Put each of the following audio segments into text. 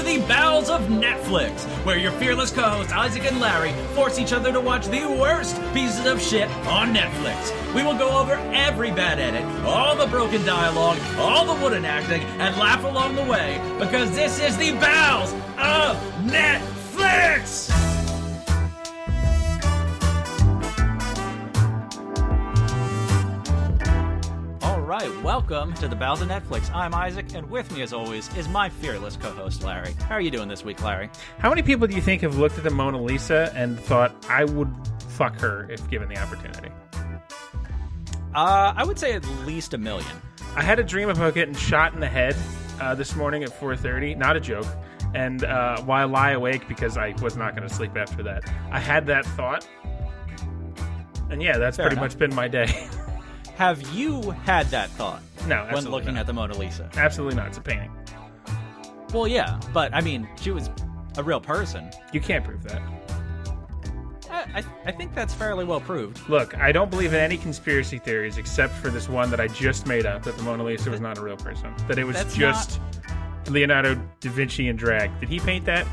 the Bowels of Netflix, where your fearless co-hosts Isaac and Larry force each other to watch the worst pieces of shit on Netflix. We will go over every bad edit, all the broken dialogue, all the wooden acting, and laugh along the way, because this is the Bowels of Netflix! Alright, welcome to the Bowels of Netflix. I'm Isaac, and with me as always is my fearless co-host Larry. How are you doing this week, Larry? How many people do you think have looked at the Mona Lisa and thought, I would fuck her if given the opportunity? I would say at least 1 million. I had a dream about getting shot in the head this morning at 4:30. Not a joke. And while I lie awake, because I was not going to sleep after that, I had that thought. And yeah, that's pretty much been my day. Have you had that thought? No, absolutely when looking not. at the Mona Lisa? Absolutely not. It's a painting. Well, yeah, but I mean, she was a real person. You can't prove that. I think that's fairly well proved. Look, I don't believe in any conspiracy theories except for this one that I just made up, that the Mona Lisa was not a real person. That it was just Leonardo da Vinci in drag. Did he paint that?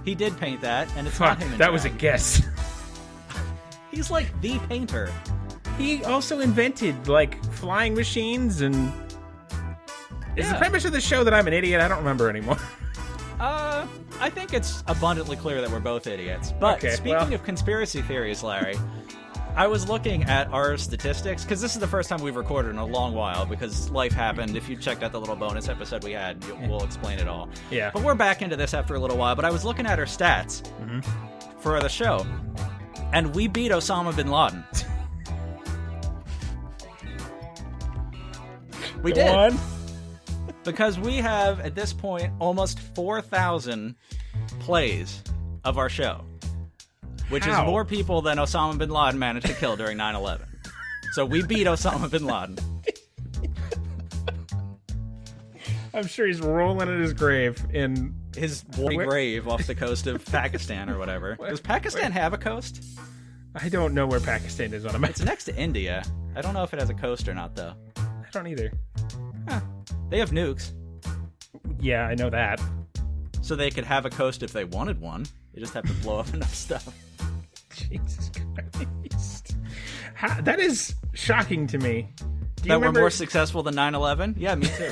He did paint that, and it's Fuck, not him in that drag. was a guess. He's like the painter. He also invented, like, flying machines and... Is the premise of the show that I'm an idiot? I don't remember anymore. I think it's abundantly clear that we're both idiots. But speaking of conspiracy theories, Larry, I was looking at our statistics, because this is the first time we've recorded in a long while, because life happened. If you checked out the little bonus episode we had, we'll explain it all. Yeah. But we're back into this after a little while, but I was looking at our stats for the show, and we beat Osama bin Laden. We did. Go on. Because we have, at this point, almost 4,000 plays of our show. Which is more people than Osama bin Laden managed to kill during 9/11. So we beat Osama bin Laden. I'm sure he's rolling in his grave in... His grave off the coast of Pakistan or whatever. Does Pakistan have a coast? I don't know where Pakistan is on a map. It's next to India. I don't know if it has a coast or not, though. I don't either. Huh. They have nukes. Yeah, I know that. So they could have a coast if they wanted one. They just have to blow up enough stuff. Jesus Christ. That is shocking to me. That we're more successful than 9/11? Yeah, me too.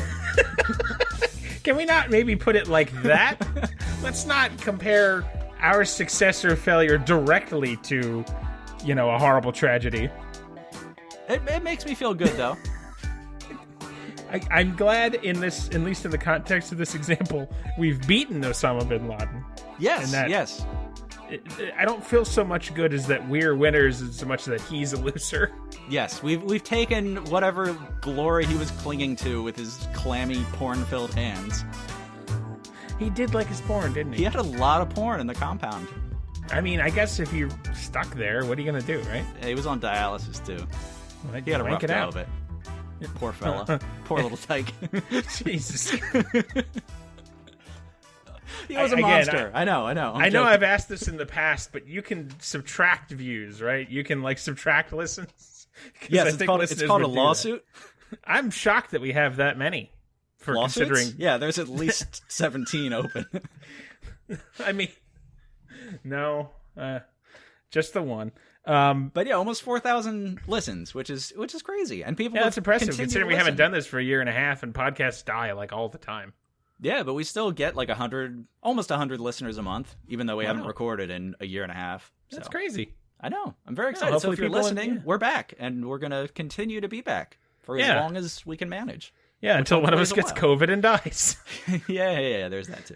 Can we not maybe put it like that? Let's not compare our success or failure directly to, a horrible tragedy. It makes me feel good, though. I'm glad in this, at least in the context of this example, we've beaten Osama bin Laden. Yes, yes. I don't feel so much good as that we're winners as so much that he's a loser. Yes, we've taken whatever glory he was clinging to with his clammy, porn-filled hands. He did like his porn, didn't he? He had a lot of porn in the compound. I mean, I guess if you're stuck there, what are you going to do, right? He was on dialysis, too. Well, he had a rough go of it. Poor fella. Poor little tyke. Jesus. He was a monster. I know. I know I've asked this in the past, but you can subtract views, right? You can, subtract listens. Yes, it's called a lawsuit. I'm shocked that we have that many. For lawsuits? Considering... Yeah, there's at least 17 open. I mean, no, just the one. But yeah, almost 4,000 listens, which is crazy, and people. Yeah, that's impressive considering we haven't done this for a year and a half, and podcasts die all the time. Yeah, but we still get almost 100 listeners a month, even though we haven't recorded in a year and a half. So. That's crazy. I know. I'm very excited. So if you're listening, we're back, and we're gonna continue to be back for as long as we can manage. Yeah, until one of us gets COVID and dies. yeah. There's that too.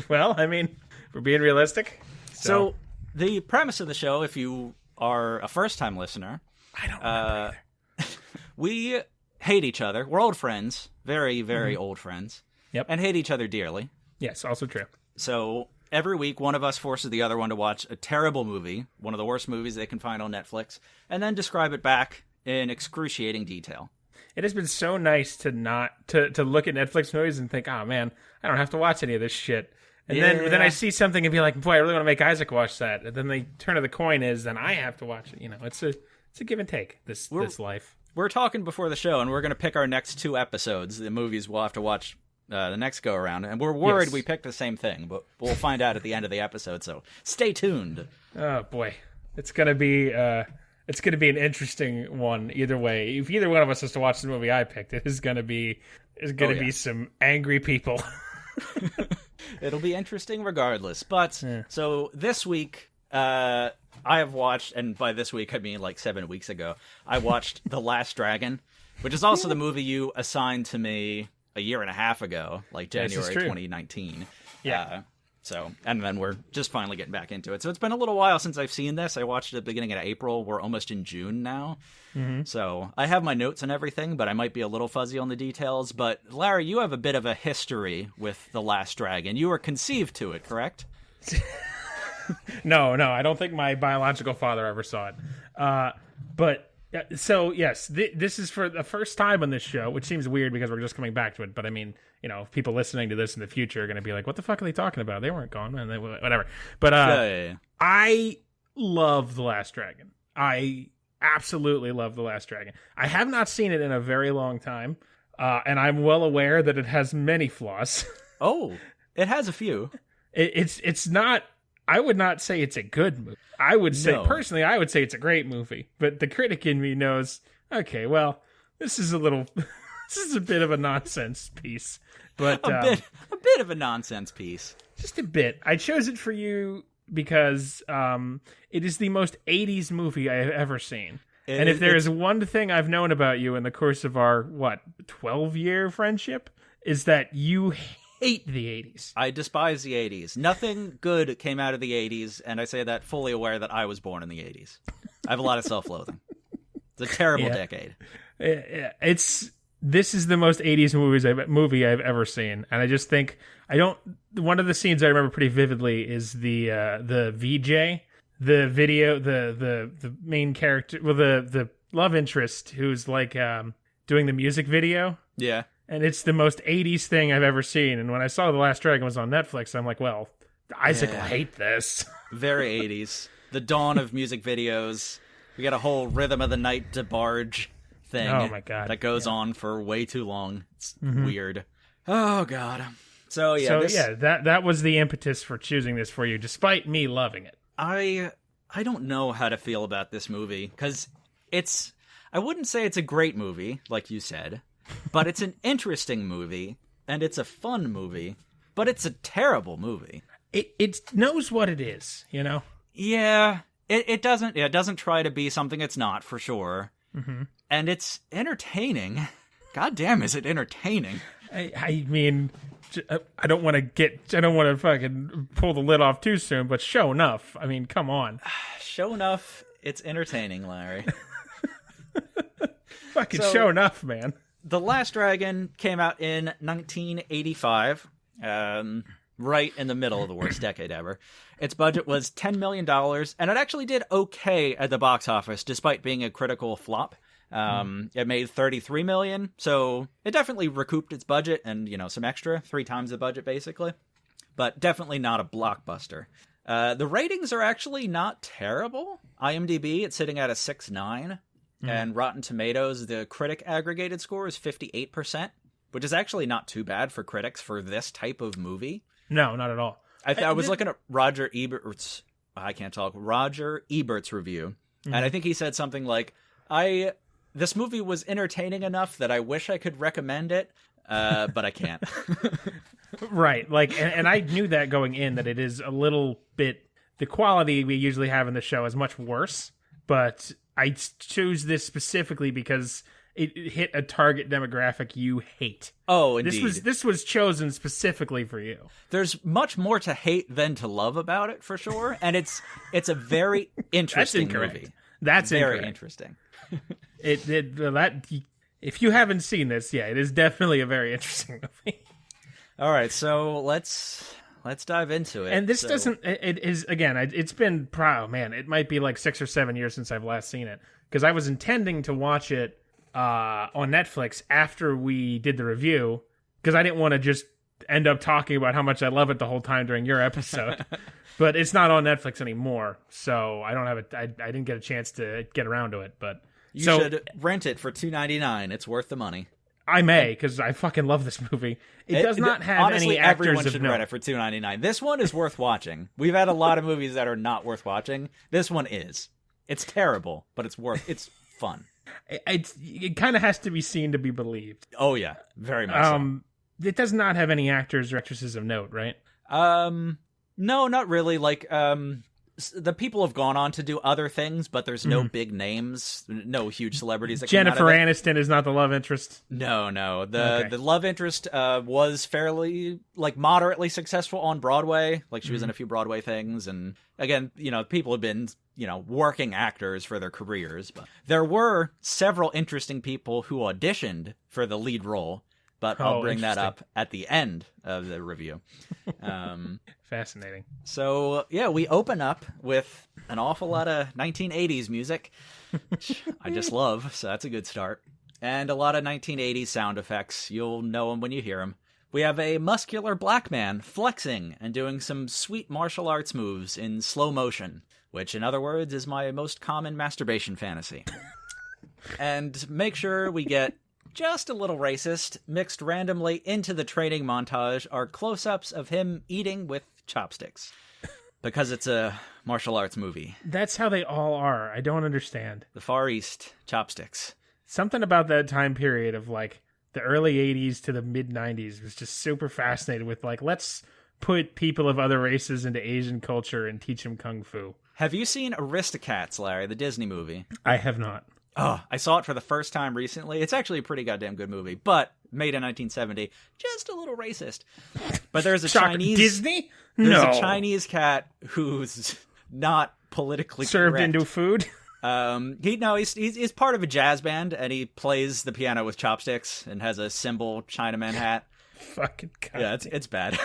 Well, I mean, we're being realistic. So the premise of the show, if you are a first-time listener, I don't remember either. We hate each other. We're old friends, very, very old friends. Yep. And hate each other dearly. Yes, also true. So every week, one of us forces the other one to watch a terrible movie, one of the worst movies they can find on Netflix, and then describe it back in excruciating detail. It has been so nice to not to look at Netflix movies and think, oh man, I don't have to watch any of this shit. And then I see something and be like, boy, I really want to make Isaac watch that. And then the turn of the coin is, then I have to watch it. It's a give and take. This life. We're talking before the show, and we're going to pick our next 2 episodes, the movies we'll have to watch the next go around, and we're worried Yes. we picked the same thing, but we'll find out at the end of the episode. So stay tuned. Oh boy, it's gonna be an interesting one either way. If either one of us has to watch the movie I picked, it is gonna be be some angry people. It'll be interesting regardless. But so this week, I have watched, and by this week I mean like 7 weeks ago, I watched The Last Dragon, which is also the movie you assigned to me a year and a half ago, like January 2019. Yeah. And then we're just finally getting back into it. So it's been a little while since I've seen this. I watched it at the beginning of April. We're almost in June now. Mm-hmm. So I have my notes and everything, but I might be a little fuzzy on the details. But Larry, you have a bit of a history with The Last Dragon. You were conceived to it, correct? No, I don't think my biological father ever saw it. So yes, this is for the first time on this show, which seems weird because we're just coming back to it. But I mean, people listening to this in the future are going to be like, "What the fuck are they talking about? They weren't gone, man. Whatever." But I love The Last Dragon. I absolutely love The Last Dragon. I have not seen it in a very long time, and I'm well aware that it has many flaws. Oh, it has a few. It's not. I would not say it's a good movie. I would say, personally, I would say it's a great movie. But the critic in me knows, okay, well, this is a bit of a nonsense piece. But a bit of a nonsense piece. Just a bit. I chose it for you because it is the most 80s movie I have ever seen. And if there is one thing I've known about you in the course of our, 12-year friendship, is that you hate the 80s. I despise the 80s. Nothing good came out of the 80s, and I say that fully aware that I was born in the 80s. I have a lot of self-loathing. It's a terrible decade. This is the most 80s movie I've ever seen, and I just think one of the scenes I remember pretty vividly is the VJ, the video, the main character, well, the love interest who's like doing the music video. Yeah. And it's the most 80s thing I've ever seen. And when I saw The Last Dragon was on Netflix, I'm like, well, Isaac will hate this. Very 80s. The dawn of music videos. We got a whole Rhythm of the Night DeBarge thing. Oh, my God. That goes on for way too long. It's weird. Oh, God. So that was the impetus for choosing this for you, despite me loving it. I don't know how to feel about this movie, because I wouldn't say it's a great movie, like you said. But it's an interesting movie, and it's a fun movie, but it's a terrible movie. It knows what it is, Yeah, it doesn't try to be something it's not, for sure. Mm-hmm. And it's entertaining. God damn, is it entertaining? I mean, I don't want to fucking pull the lid off too soon, but Sho'nuff. I mean, come on. Sho'nuff, it's entertaining, Larry. Fucking Sho'nuff, man. The Last Dragon came out in 1985, right in the middle of the worst decade ever. Its budget was $10 million, and it actually did okay at the box office, despite being a critical flop. It made $33 million, so it definitely recouped its budget and, some extra, 3 times the budget, basically. But definitely not a blockbuster. The ratings are actually not terrible. IMDb, it's sitting at a 6.9. And Rotten Tomatoes, the critic aggregated score is 58%, which is actually not too bad for critics for this type of movie. No, not at all. I was looking at Roger Ebert's review, and I think he said something like, this movie was entertaining enough that I wish I could recommend it, but I can't. Right, and I knew that going in, that it is a little bit, the quality we usually have in the show is much worse, but I choose this specifically because it hit a target demographic you hate. Oh, indeed. This was chosen specifically for you. There's much more to hate than to love about it, for sure, and it's a very interesting movie. That's very incorrect. Interesting. If you haven't seen this, it is definitely a very interesting movie. All right, so let's dive into it. And this it's been, it might be like 6 or 7 years since I've last seen it, because I was intending to watch it on Netflix after we did the review, because I didn't want to just end up talking about how much I love it the whole time during your episode. But it's not on Netflix anymore, so I don't have it. I didn't get a chance to get around to it, but you should rent it for $2.99. It's worth the money. I may, because I fucking love this movie. It does not have honestly, any actors everyone of should note. rent it for $2.99. This one is worth watching. We've had a lot of movies that are not worth watching. This one is. It's terrible, but it's fun. It kind of has to be seen to be believed. Oh yeah, very much so. It does not have any actors or actresses of note, right? No, not really. Like, the people have gone on to do other things, but there's no big names, no huge celebrities that Jennifer come out of it. Aniston is not the love interest. No. Okay. The love interest was fairly, like, moderately successful on Broadway. Like, she was in a few Broadway things, and again, people have been, working actors for their careers. But there were several interesting people who auditioned for the lead role, but I'll bring that up at the end of the review. Fascinating. So, yeah, we open up with an awful lot of 1980s music, which I just love, so that's a good start. And a lot of 1980s sound effects. You'll know them when you hear them. We have a muscular black man flexing and doing some sweet martial arts moves in slow motion, which, in other words, is my most common masturbation fantasy. And make sure we get just a little racist, mixed randomly into the training montage are close-ups of him eating with chopsticks. Because it's a martial arts movie. That's how they all are. I don't understand. The Far East, chopsticks. Something about that time period of, like, the early 80s to the mid-90s was just super fascinated with, like, let's put people of other races into Asian culture and teach them kung fu. Have you seen Aristocats, Larry, the Disney movie? I have not. Oh, I saw it for the first time recently. It's actually a pretty goddamn good movie, but made in 1970. Just a little racist. But there's a Chinese... Disney? There's a Chinese cat who's not politically served correct. into food? He's part of a jazz band, and he plays the piano with chopsticks and has a cymbal Chinaman hat. Fucking God. Yeah, it's bad.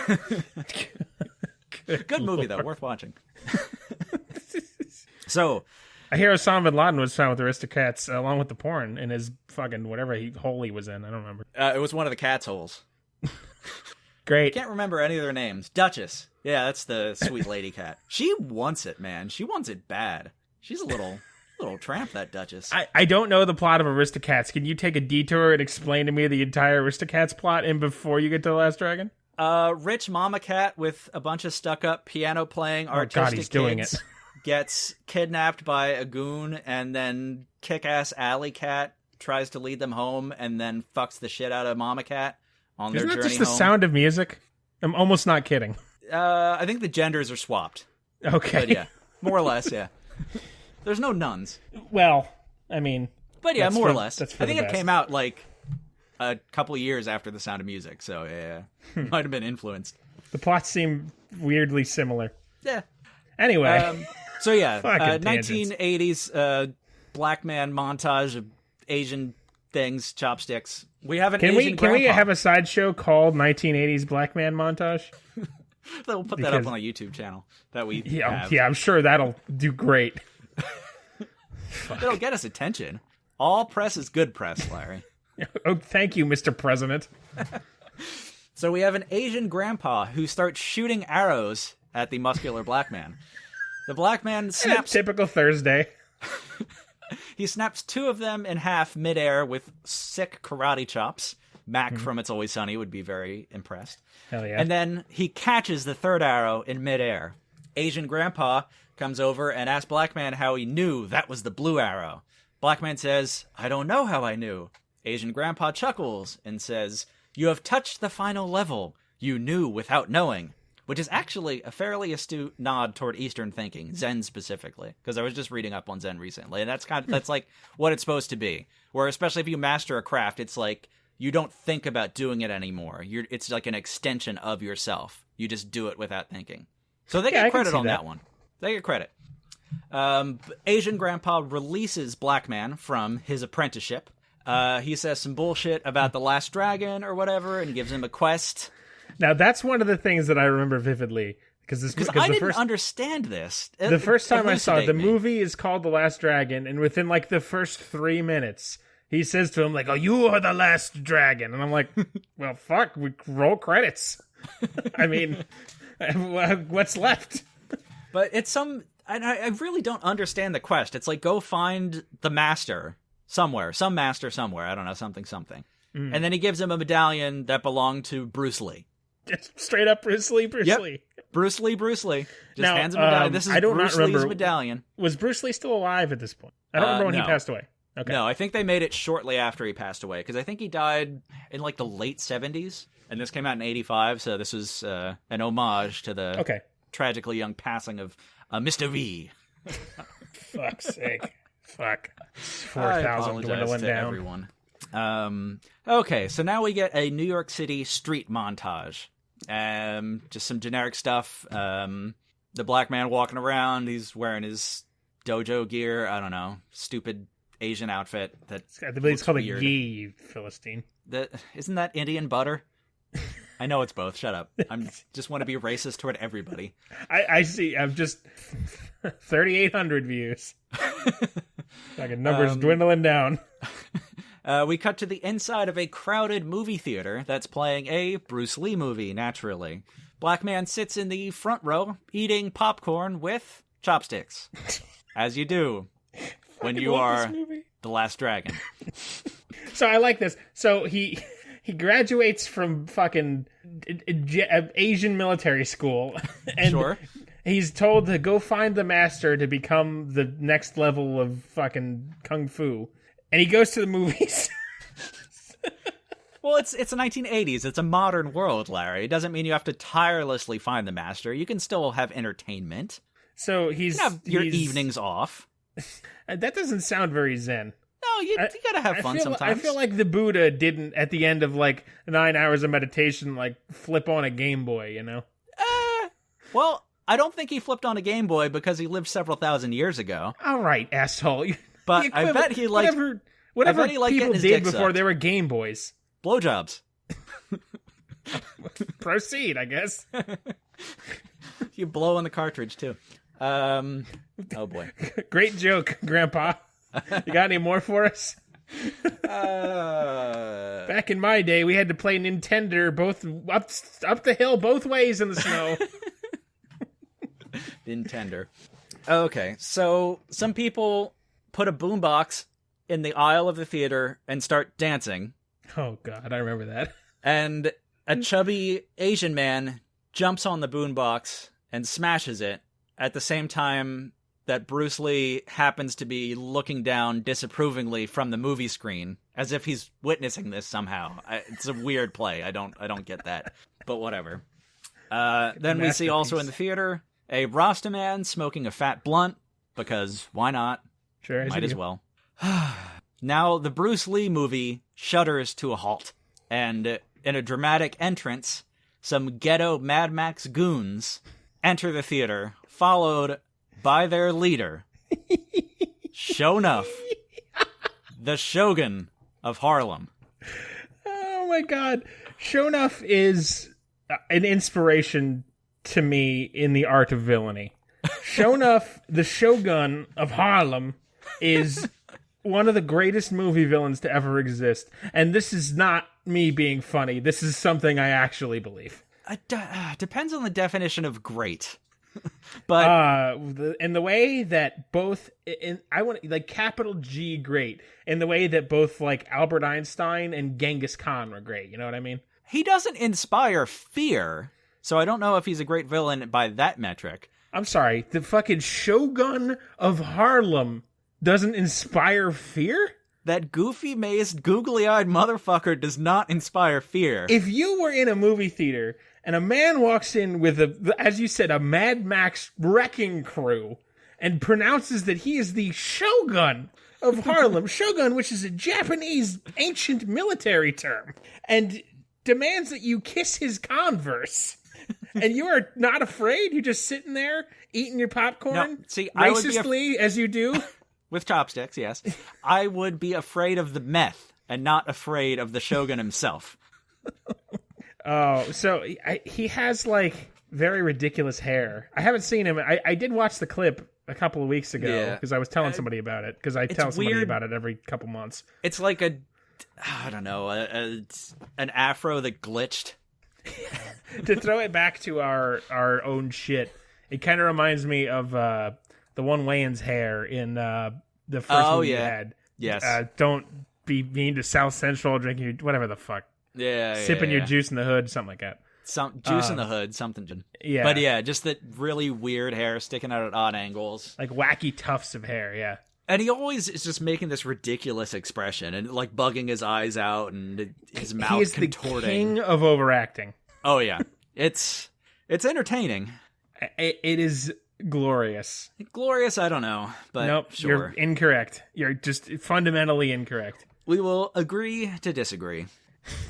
Good movie, though. Worth watching. So... I hear Osama bin Laden was found with Aristocats along with the porn in his fucking whatever hole he was in. I don't remember. It was one of the cat's holes. Great. Can't remember any of their names. Duchess. Yeah, that's the sweet lady cat. She wants it, man. She wants it bad. She's a little tramp, that Duchess. I don't know the plot of Aristocats. Can you take a detour and explain to me the entire Aristocats plot and before you get to The Last Dragon? Rich mama cat with a bunch of stuck-up piano playing artistic God, he's kids. doing it. Gets kidnapped by a goon, and then kick-ass alley cat tries to lead them home, and then fucks the shit out of mama cat on their Isn't that journey just the home. Sound of Music? I'm almost not kidding. I think the genders are swapped. Okay. But yeah, more or less, yeah. There's no nuns. Well, I mean... But yeah, more or less. That's for I think the it best. came out, like, a couple of years after The Sound of Music, so yeah. Might have been influenced. The plots seem weirdly similar. Yeah. Anyway... So yeah, Fucking tangents. 1980s black man montage of Asian things, chopsticks. We have an Can Asian we have a sideshow called 1980s Black Man Montage? We'll put that up on a YouTube channel that we have. Yeah, I'm sure that'll do great. It'll get us attention. All press is good press, Larry. Oh, thank you, Mr. President. So we have an Asian grandpa who starts shooting arrows at the muscular black man. The black man snaps... Typical Thursday. He snaps two of them in half midair with sick karate chops. Mac from It's Always Sunny would be very impressed. Hell yeah. And then he catches the third arrow in midair. Asian grandpa comes over and asks Black Man how he knew that was the blue arrow. Black Man says, "I don't know how I knew." Asian grandpa chuckles and says, "You have touched the final level. You knew without knowing." Which is actually a fairly astute nod toward Eastern thinking, Zen specifically, because I was just reading up on Zen recently, and that's like what it's supposed to be. Where especially if you master a craft, it's like you don't think about doing it anymore. It's like an extension of yourself. You just do it without thinking. So they get credit on that one. They get credit. Asian grandpa releases Black Man from his apprenticeship. He says some bullshit about the Last Dragon or whatever, and gives him a quest. Now, that's one of the things that I remember vividly. Because I didn't understand this. The first time I saw it, the me. movie is called The Last Dragon, and within, like, the first 3 minutes, he says to him, like, "Oh, you are the last dragon." And I'm like, well, fuck, we roll credits. I mean, what's left? But it's I really don't understand the quest. It's like, go find the master somewhere. Some master somewhere. I don't know, something. and then he gives him a medallion that belonged to Bruce Lee. Just straight up Bruce Lee. Bruce Lee. Just now, hands him a medallion. This is Bruce Lee's medallion. Was Bruce Lee still alive at this point? I don't remember when he passed away. Okay. No, I think they made it shortly after he passed away, because I think he died in like the late 70s, and this came out in 85, so this was an homage to the tragically young passing of Mr. V. Fuck's sake. Fuck. 4,000 dwindling down. Everyone. Okay, so now we get a New York City street montage. Just some generic stuff. The black man walking around, he's wearing his dojo gear. I don't know, stupid Asian outfit. I believe it's called weird. A gi, you Philistine. Isn't that Indian butter? I know it's both. Shut up. I just want to be racist toward everybody. I see. I'm just 3,800 views. Like numbers dwindling down. We cut to the inside of a crowded movie theater that's playing a Bruce Lee movie, naturally. Black man sits in the front row eating popcorn with chopsticks. As you do when you are the last dragon. So I like this. So he graduates from fucking Asian military school. And sure. He's told to go find the master to become the next level of fucking kung fu. And he goes to the movies. Well, it's the 1980s. It's a modern world, Larry. It doesn't mean you have to tirelessly find the master. You can still have entertainment. So you can have your evenings off. That doesn't sound very zen. No, you gotta have fun sometimes. I feel like the Buddha didn't, at the end of like 9 hours of meditation, like flip on a Game Boy, you know? Well, I don't think he flipped on a Game Boy because he lived several thousand years ago. All right, asshole. But I bet he liked whatever people did before there were Game Boys. Blowjobs. Proceed, I guess. You blow on the cartridge too. Oh boy. Great joke, Grandpa. You got any more for us? Back in my day, we had to play Nintendo both up the hill both ways in the snow. Nintendo. Okay, so some people put a boombox in the aisle of the theater and start dancing. Oh God, I remember that. And a chubby Asian man jumps on the boombox and smashes it at the same time that Bruce Lee happens to be looking down disapprovingly from the movie screen, as if he's witnessing this somehow. It's a weird play. I don't get that, but whatever. Then we see also in the theater a Rasta man smoking a fat blunt, because why not? Sure, might as well. Now the Bruce Lee movie shudders to a halt, and in a dramatic entrance, some ghetto Mad Max goons enter the theater, followed by their leader, Sho'nuff, the Shogun of Harlem. Oh my God. Sho'nuff is an inspiration to me in the art of villainy. Sho'nuff, the Shogun of Harlem, is one of the greatest movie villains to ever exist. And this is not me being funny. This is something I actually believe. Depends on the definition of great. But in the way that both I want like capital G great, in the way that both like Albert Einstein and Genghis Khan were great, you know what I mean? He doesn't inspire fear, so I don't know if he's a great villain by that metric. I'm sorry, the fucking Shogun of Harlem doesn't inspire fear? That goofy-maced, googly-eyed motherfucker does not inspire fear. If you were in a movie theater and a man walks in with, as you said, a Mad Max wrecking crew and pronounces that he is the Shogun of Harlem, Shogun, which is a Japanese ancient military term, and demands that you kiss his Converse, and you are not afraid, you're just sitting there eating your popcorn, no, see, racistly as you do. With chopsticks, yes. I would be afraid of the meth and not afraid of the Shogun himself. Oh, so he has, like, very ridiculous hair. I haven't seen him. I did watch the clip a couple of weeks ago because I was telling somebody about it, because I tell somebody about it every couple months. It's like an afro that glitched. To throw it back to our own shit, it kind of reminds me of the one Wayans hair in the first movie you had. Yes. Don't be mean to South Central, drinking your, whatever the fuck. Sipping your juice in the hood, something like that. Some juice in the hood, something. Yeah. But yeah, just that really weird hair sticking out at odd angles. Like wacky tufts of hair, yeah. And he always is just making this ridiculous expression and like bugging his eyes out and his mouth he is contorting. The king of overacting. Oh yeah. It's entertaining. It is glorious. Glorious, I don't know. But nope, sure. You're incorrect. You're just fundamentally incorrect. We will agree to disagree.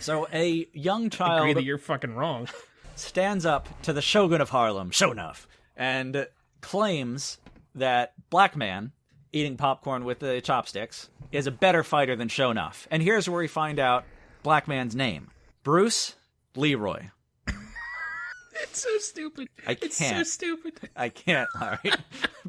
So a young child... Agree that you're fucking wrong. ...stands up to the Shogun of Harlem, Sho'nuff, and claims that black man eating popcorn with the chopsticks is a better fighter than Sho'nuff. And here's where we find out black man's name. Bruce Leroy. It's so stupid. It's so stupid. I can't, Larry.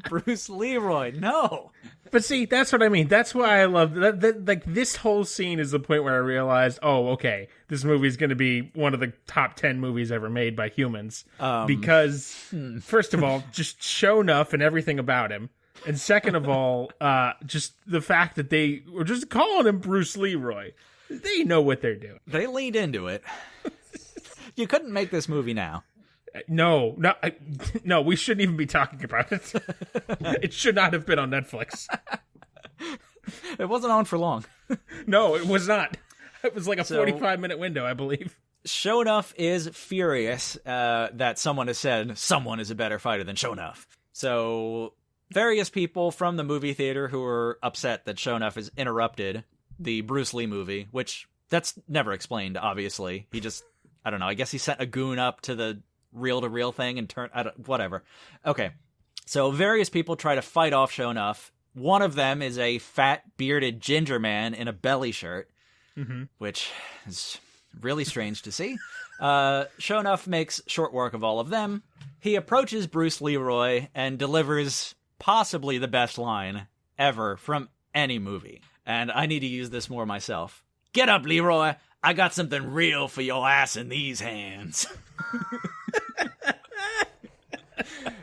Bruce Leroy, no. But see, that's what I mean. That's why I love that. Like, this whole scene is the point where I realized, oh, okay, this movie is going to be one of the top 10 movies ever made by humans. Because, first of all, just Sho'nuff and everything about him. And second of all, just the fact that they were just calling him Bruce Leroy. They know what they're doing. They leaned into it. You couldn't make this movie now. No, we shouldn't even be talking about it. It should not have been on Netflix. It wasn't on for long. No, it was not. It was like a 45-minute window, I believe. Sho'nuff is furious that someone has said someone is a better fighter than Sho'nuff. So various people from the movie theater who are upset that Sho'nuff has interrupted the Bruce Lee movie, which that's never explained, obviously. He just, I don't know, I guess he sent a goon up to the reel-to-reel thing and whatever. Okay, so various people try to fight off Sho'nuff. One of them is a fat, bearded ginger man in a belly shirt, which is really strange to see. Sho'nuff makes short work of all of them. He approaches Bruce Leroy and delivers possibly the best line ever from any movie. And I need to use this more myself. Get up, Leroy. I got something real for your ass in these hands.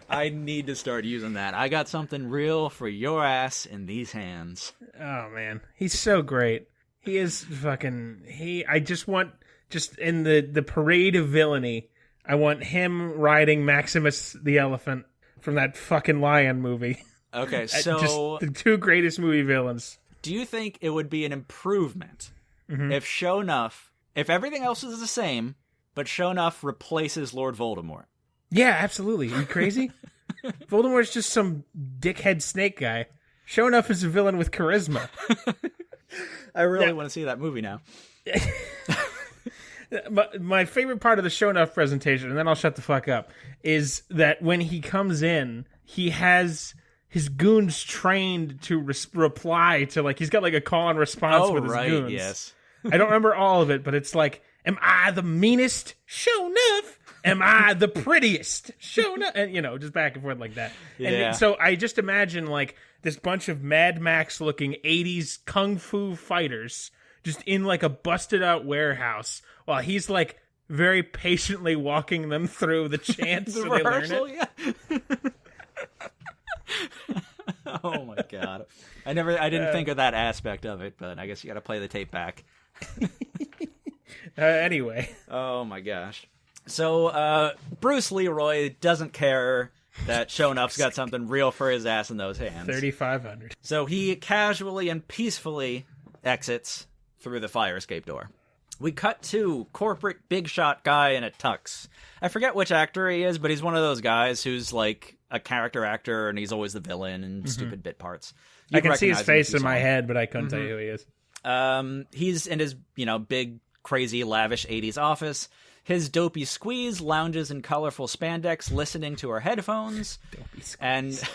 I need to start using that. I got something real for your ass in these hands. Oh, man. He's so great. He is fucking... I just want... Just in the parade of villainy, I want him riding Maximus the elephant from that fucking Lion movie. Okay, so... Just the two greatest movie villains. Do you think it would be an improvement if Sho'nuff... If everything else is the same, but Sho'nuff replaces Lord Voldemort? Yeah, absolutely. Are you crazy? Voldemort's just some dickhead snake guy. Sho'nuff is a villain with charisma. I really want to see that movie now. My favorite part of the Sho'nuff presentation, and then I'll shut the fuck up, is that when he comes in, he has his goons trained to reply to, like, he's got like a call and response with his goons. Yes. I don't remember all of it, but it's like, am I the meanest? Sho'nuff. Am I the prettiest? Sho'nuff. And, just back and forth like that. Yeah. And so I just imagine, like, this bunch of Mad Max-looking 80s kung fu fighters just in, like, a busted-out warehouse while he's, like, very patiently walking them through the chants so they learn it. Yeah. Oh, my God. I didn't think of that aspect of it, but I guess you got to play the tape back. Anyway. Oh, my gosh. So, Bruce Leroy doesn't care that Sho'nuff's got something real for his ass in those hands. 3,500. So he casually and peacefully exits through the fire escape door. We cut to corporate big shot guy in a tux. I forget which actor he is, but he's one of those guys who's like a character actor and he's always the villain in stupid bit parts. I can see his face in my head, but I couldn't tell you who he is. He's in his, big, crazy, lavish 80s office. His dopey squeeze lounges in colorful spandex, listening to her headphones. Dopey squeeze. And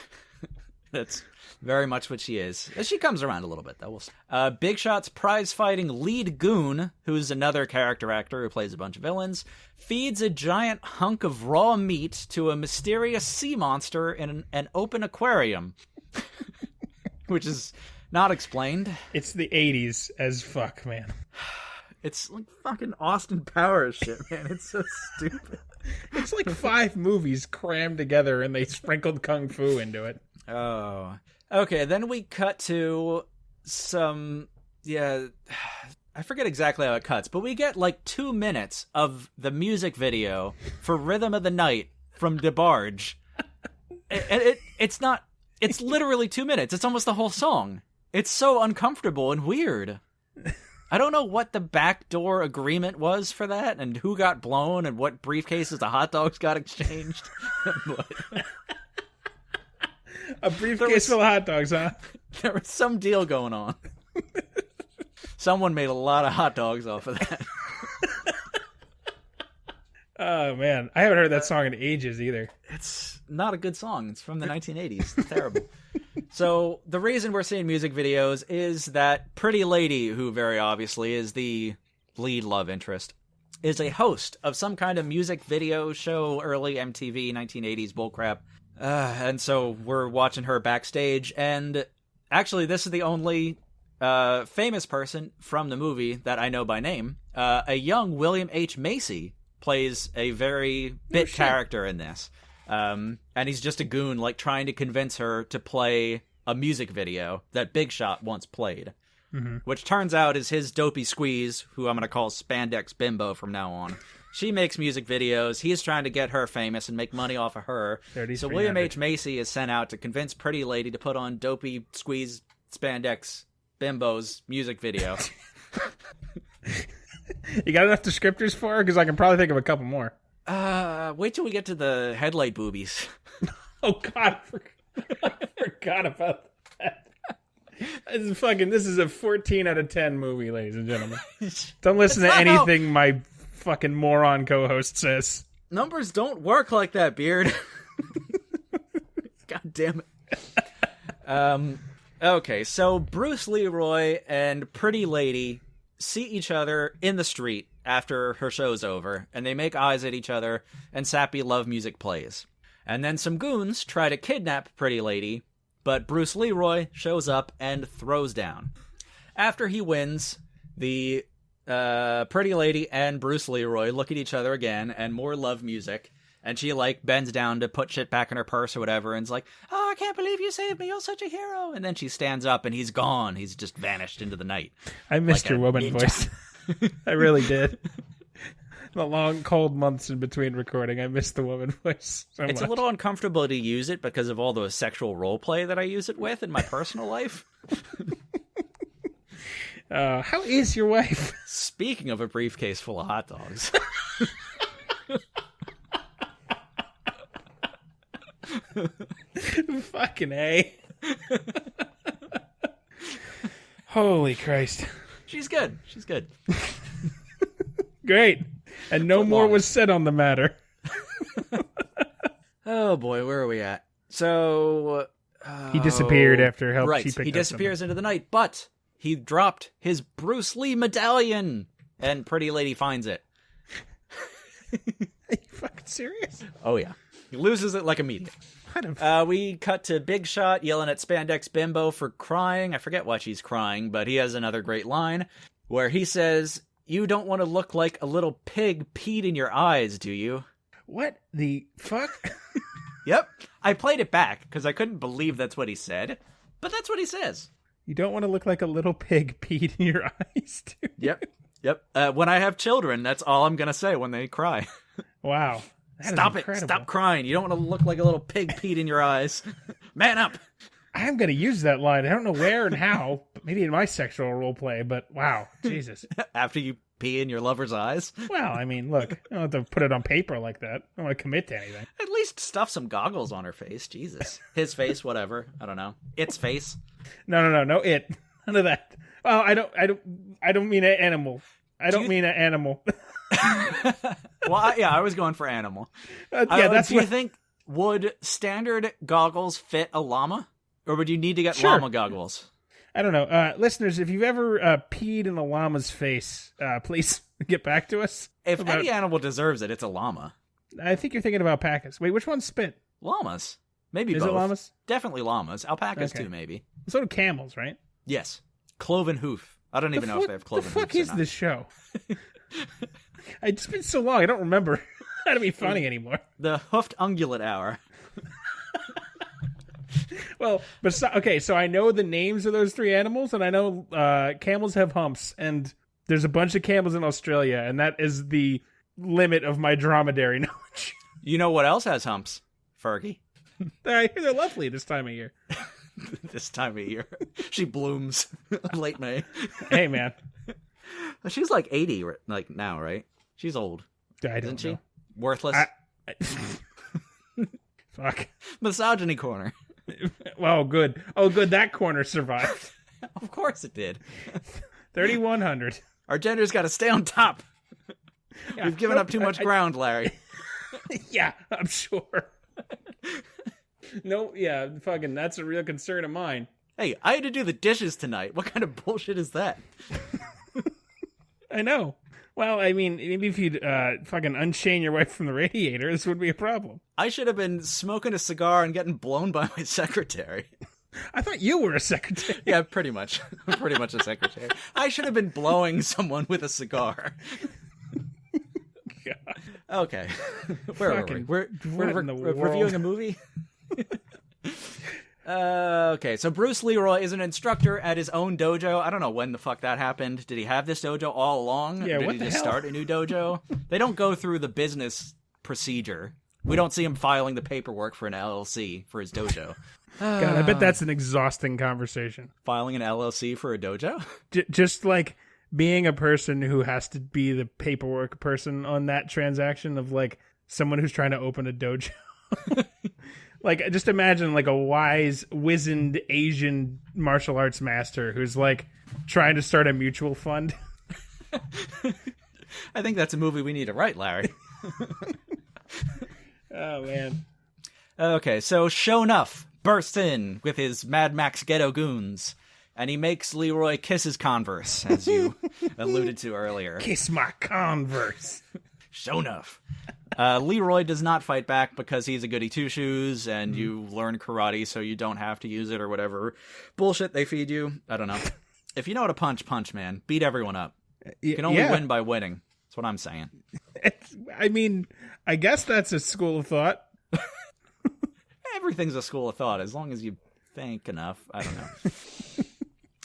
that's very much what she is. She comes around a little bit, though. Big Shot's prize-fighting lead goon, who's another character actor who plays a bunch of villains, feeds a giant hunk of raw meat to a mysterious sea monster in an open aquarium. Which is not explained. It's the 80s as fuck, man. It's like fucking Austin Powers shit, man. It's so stupid. It's like 5 movies crammed together and they sprinkled kung fu into it. Oh. Okay, then we cut to some yeah, I forget exactly how it cuts, but we get like 2 minutes of the music video for Rhythm of the Night from DeBarge. And it's literally 2 minutes. It's almost the whole song. It's so uncomfortable and weird. I don't know what the backdoor agreement was for that and who got blown and what briefcases of hot dogs got exchanged. But a briefcase full of hot dogs, huh? there was some deal going on. Someone made a lot of hot dogs off of that. Oh, man. I haven't heard that song in ages either. It's not a good song. It's from the 1980s. It's terrible. So the reason we're seeing music videos is that Pretty Lady, who very obviously is the lead love interest, is a host of some kind of music video show, early MTV, 1980s bullcrap. And so we're watching her backstage. And actually, this is the only famous person from the movie that I know by name. A young William H. Macy plays a very bit character in this. And he's just a goon, like, trying to convince her to play a music video that Big Shot once played. Mm-hmm. Which turns out is his dopey squeeze, who I'm going to call Spandex Bimbo from now on. She makes music videos. He's trying to get her famous and make money off of her. So William H. Macy is sent out to convince Pretty Lady to put on dopey squeeze Spandex Bimbo's music video. You got enough descriptors for her? Because I can probably think of a couple more. Wait till we get to the headlight boobies. Oh, God. I forgot about that. This is a 14 out of 10 movie, ladies and gentlemen. Don't listen to anything my fucking moron co-host says. Numbers don't work like that, Beard. God damn it. Okay, so Bruce Leroy and Pretty Lady see each other in the street after her show's over, and they make eyes at each other, and sappy love music plays. And then some goons try to kidnap Pretty Lady, but Bruce Leroy shows up and throws down. After he wins, the Pretty Lady and Bruce Leroy look at each other again, and more love music, and she, like, bends down to put shit back in her purse or whatever, and is like, "Oh, I can't believe you saved me, you're such a hero." And then she stands up, and he's gone. He's just vanished into the night. I missed your woman voice. I really did. The long, cold months in between recording, I missed the woman voice so It's much. a little uncomfortable to use it because of all the sexual role play that I use it with in my personal life. How is your wife? Speaking of a briefcase full of hot dogs. Fucking A. Holy Christ. She's good. She's good. Great. And no more was said on the matter. Oh boy, where are we at? So he disappeared after help. Right, he disappears into the night, but he dropped his Bruce Lee medallion, and Pretty Lady finds it. Are you fucking serious? Oh yeah, he loses it like immediate. We cut to Big Shot yelling at Spandex Bimbo for crying. I forget why she's crying, but he has another great line where he says, "You don't want to look like a little pig peed in your eyes, do you?" What the fuck? Yep. I played it back because I couldn't believe that's what he said, but that's what he says. You don't want to look like a little pig peed in your eyes, dude. Yep. When I have children, that's all I'm going to say when they cry. Wow. Stop it. Stop crying. You don't want to look like a little pig peed in your eyes. Man up. I'm going to use that line. I don't know where and how, but maybe in my sexual role play, but wow. Jesus. After you pee in your lover's eyes? Well, I mean, look, I don't have to put it on paper like that. I don't want to commit to anything. At least stuff some goggles on her face. Jesus. His face, whatever. I don't know. Its face. No, it. None of that. Well, I don't mean an animal. I don't mean an animal. Well, I was going for animal. That's do you think, would standard goggles fit a llama? Or would you need to get Sure. llama goggles? I don't know. Listeners, if you've ever peed in a llama's face, please get back to us. If any animal deserves it, it's a llama. I think you're thinking of alpacas. Wait, which one's spit? Llamas. Maybe Is both. it llamas? Definitely llamas. Alpacas Okay. too, maybe. So do camels, right? Yes. Cloven hoof. I don't even know if they have cloven hoofs. The fuck is or not. this show? It's been so long, I don't remember how to be funny anymore. The hoofed ungulate hour. Well, Well, but okay, so I know the names of those 3 animals, and I know camels have humps, and there's a bunch of camels in Australia, and that is the limit of my dromedary knowledge. You know what else has humps? Fergie. I hear they're lovely this time of year. This time of year. She blooms late May. Hey, man. She's like 80 like now, right? She's old. I don't Isn't she? know. Worthless. Fuck. Misogyny corner. Oh, good. Oh, good. That corner survived. Of course it did. 3,100. Our gender's got to stay on top. Yeah, We've given up too much ground, Larry. Yeah, I'm sure. No, yeah, fucking, that's a real concern of mine. Hey, I had to do the dishes tonight. What kind of bullshit is that? I know. Well, I mean, maybe if you'd fucking unchain your wife from the radiator, this would be a problem. I should have been smoking a cigar and getting blown by my secretary. I thought you were a secretary. Yeah, pretty much. I'm pretty much a secretary. I should have been blowing someone with a cigar. God. Okay. Where are we? We're reviewing a movie? Okay, so Bruce Leroy is an instructor at his own dojo. I don't know when the fuck that happened. Did he have this dojo all along? Yeah, Did what he the just hell? start a new dojo? They don't go through the business procedure. We don't see him filing the paperwork for an LLC for his dojo. God, I bet that's an exhausting conversation. Filing an LLC for a dojo? Just like being a person who has to be the paperwork person on that transaction of like someone who's trying to open a dojo. Like, just imagine like a wise, wizened Asian martial arts master who's like trying to start a mutual fund. I think that's a movie we need to write, Larry. Oh, man. Okay, so Sho'nuff bursts in with his Mad Max ghetto goons, and he makes Leroy kiss his Converse, as you alluded to earlier. Kiss my Converse. Sho'nuff. Leroy does not fight back because he's a goody two-shoes, and you learn karate so you don't have to use it or whatever bullshit they feed you. I don't know. If you know how to punch, man. Beat everyone up. You can only win by winning. That's what I'm saying. I mean, I guess that's a school of thought. Everything's a school of thought as long as you think enough. I don't know.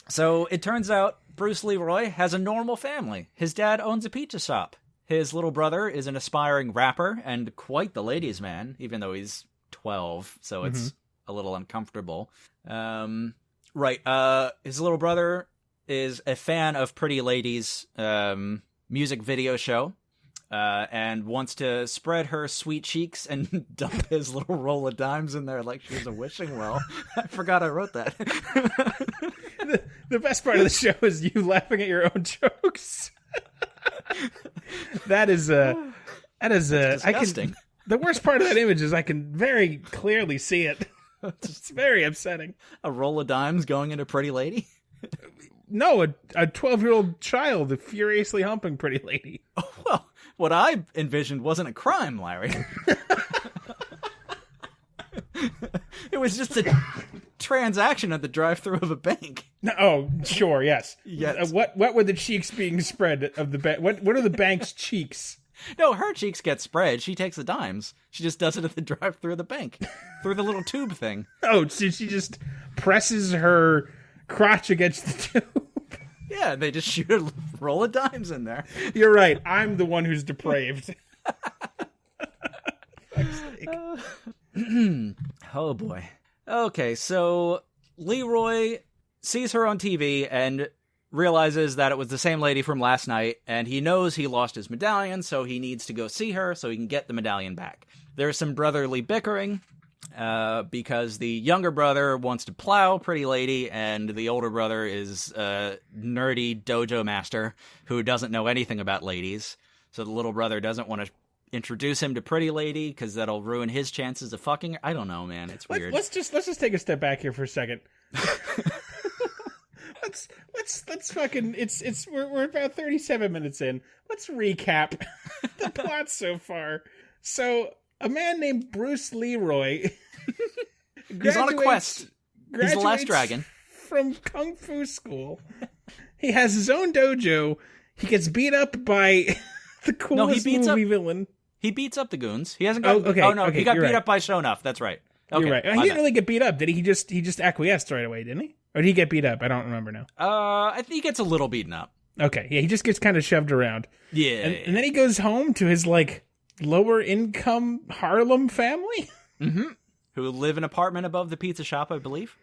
So it turns out Bruce Leroy has a normal family. His dad owns a pizza shop. His little brother is an aspiring rapper and quite the ladies' man, even though he's 12, so it's a little uncomfortable. Right. His little brother is a fan of Pretty Ladies' music video show. And wants to spread her sweet cheeks and dump his little roll of dimes in there like she's a wishing well. I forgot I wrote that. The best part of the show is you laughing at your own jokes. That is disgusting. The worst part of that image is I can very clearly see it. It's very upsetting. A roll of dimes going into Pretty Lady? No, a 12-year-old child furiously humping Pretty Lady. Oh, well, what I envisioned wasn't a crime, Larry. It was just a transaction at the drive-thru of a bank. No, oh, sure, yes. Yes. What were the cheeks being spread of the bank? What are the bank's cheeks? No, her cheeks get spread. She takes the dimes. She just does it at the drive-thru of the bank through the little tube thing. Oh, so she just presses her crotch against the tube. Yeah, they just shoot a roll of dimes in there. You're right. I'm the one who's depraved. Oh, boy. Okay, so Leroy sees her on TV and realizes that it was the same lady from last night, and he knows he lost his medallion, so he needs to go see her so he can get the medallion back. There's some brotherly bickering, because the younger brother wants to plow Pretty Lady, and the older brother is a nerdy dojo master who doesn't know anything about ladies. So the little brother doesn't want to introduce him to Pretty Lady because that'll ruin his chances of fucking her. I don't know, man. It's weird. Let's just take a step back here for a second. Let's fucking we're about 37 minutes in. Let's recap the plot so far. So a man named Bruce Leroy he's on a quest. He's the last dragon from Kung Fu school. He has his own dojo. He gets beat up by the coolest movie villain. He beats up the goons. He hasn't got. Okay, oh no, okay, he got beat right. up by Sho'nuff. That's right. Okay, You're right. He didn't really get beat up, did he? He just acquiesced right away, didn't he? Or did he get beat up? I don't remember now. I think he gets a little beaten up. Okay, yeah, he just gets kind of shoved around. Yeah. And then he goes home to his, like, lower-income Harlem family? Mm-hmm. Who live in an apartment above the pizza shop, I believe.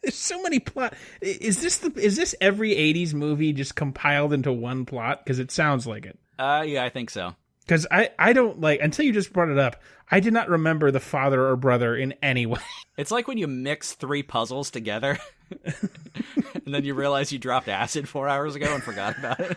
There's so many plot. Is this every 80s movie just compiled into one plot? Because it sounds like it. Yeah, I think so. Because I don't, like, until you just brought it up, I did not remember the father or brother in any way. It's like when you mix 3 puzzles together, and then you realize you dropped acid 4 hours ago and forgot about it.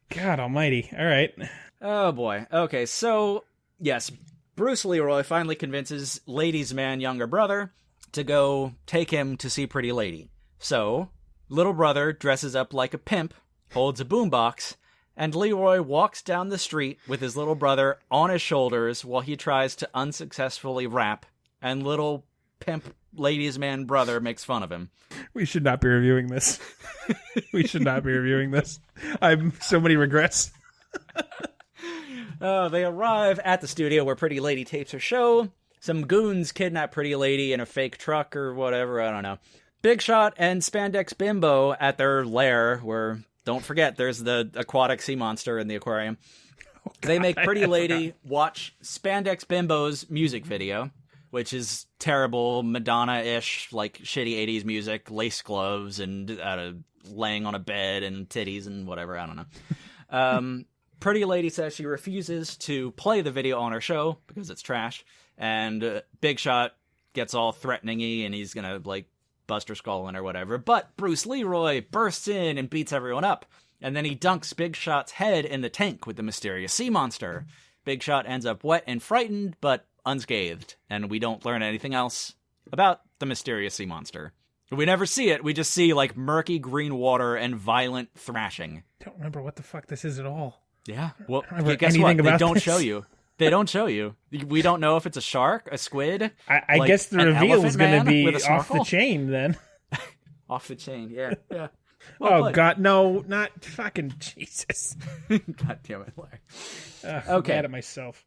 God almighty. All right. Oh, boy. Okay, so, yes, Bruce Leroy finally convinces Lady's man younger brother to go take him to see Pretty Lady. So, little brother dresses up like a pimp, holds a boombox, and Leroy walks down the street with his little brother on his shoulders while he tries to unsuccessfully rap, and little pimp Lady's man brother makes fun of him. We should not be reviewing this. We should not be reviewing this. I have so many regrets. They arrive at the studio where Pretty Lady tapes her show. Some goons kidnap Pretty Lady in a fake truck or whatever, I don't know. Big Shot and Spandex Bimbo at their lair where, don't forget, there's the aquatic sea monster in the aquarium. Oh, God, they make Pretty Lady watch Spandex Bimbo's music video, which is terrible, Madonna-ish, like shitty 80s music, lace gloves, and laying on a bed and titties and whatever, I don't know. Pretty Lady says she refuses to play the video on her show because it's trash, and Big Shot gets all threatening-y, and he's gonna, like, bust her skull in or whatever, but Bruce Leroy bursts in and beats everyone up, and then he dunks Big Shot's head in the tank with the mysterious sea monster. Big Shot ends up wet and frightened, but unscathed, and we don't learn anything else about the mysterious sea monster. We never see it, we just see, like, murky green water and violent thrashing. Don't remember what the fuck this is at all. Yeah, well, guess what? They don't show you. They don't show you. We don't know if it's a shark, a squid. I like guess the reveal is going to be off the snorkel? chain then. Off the chain, yeah. Well, played. God, no, not fucking Jesus. God damn it, Larry. I'm mad at myself.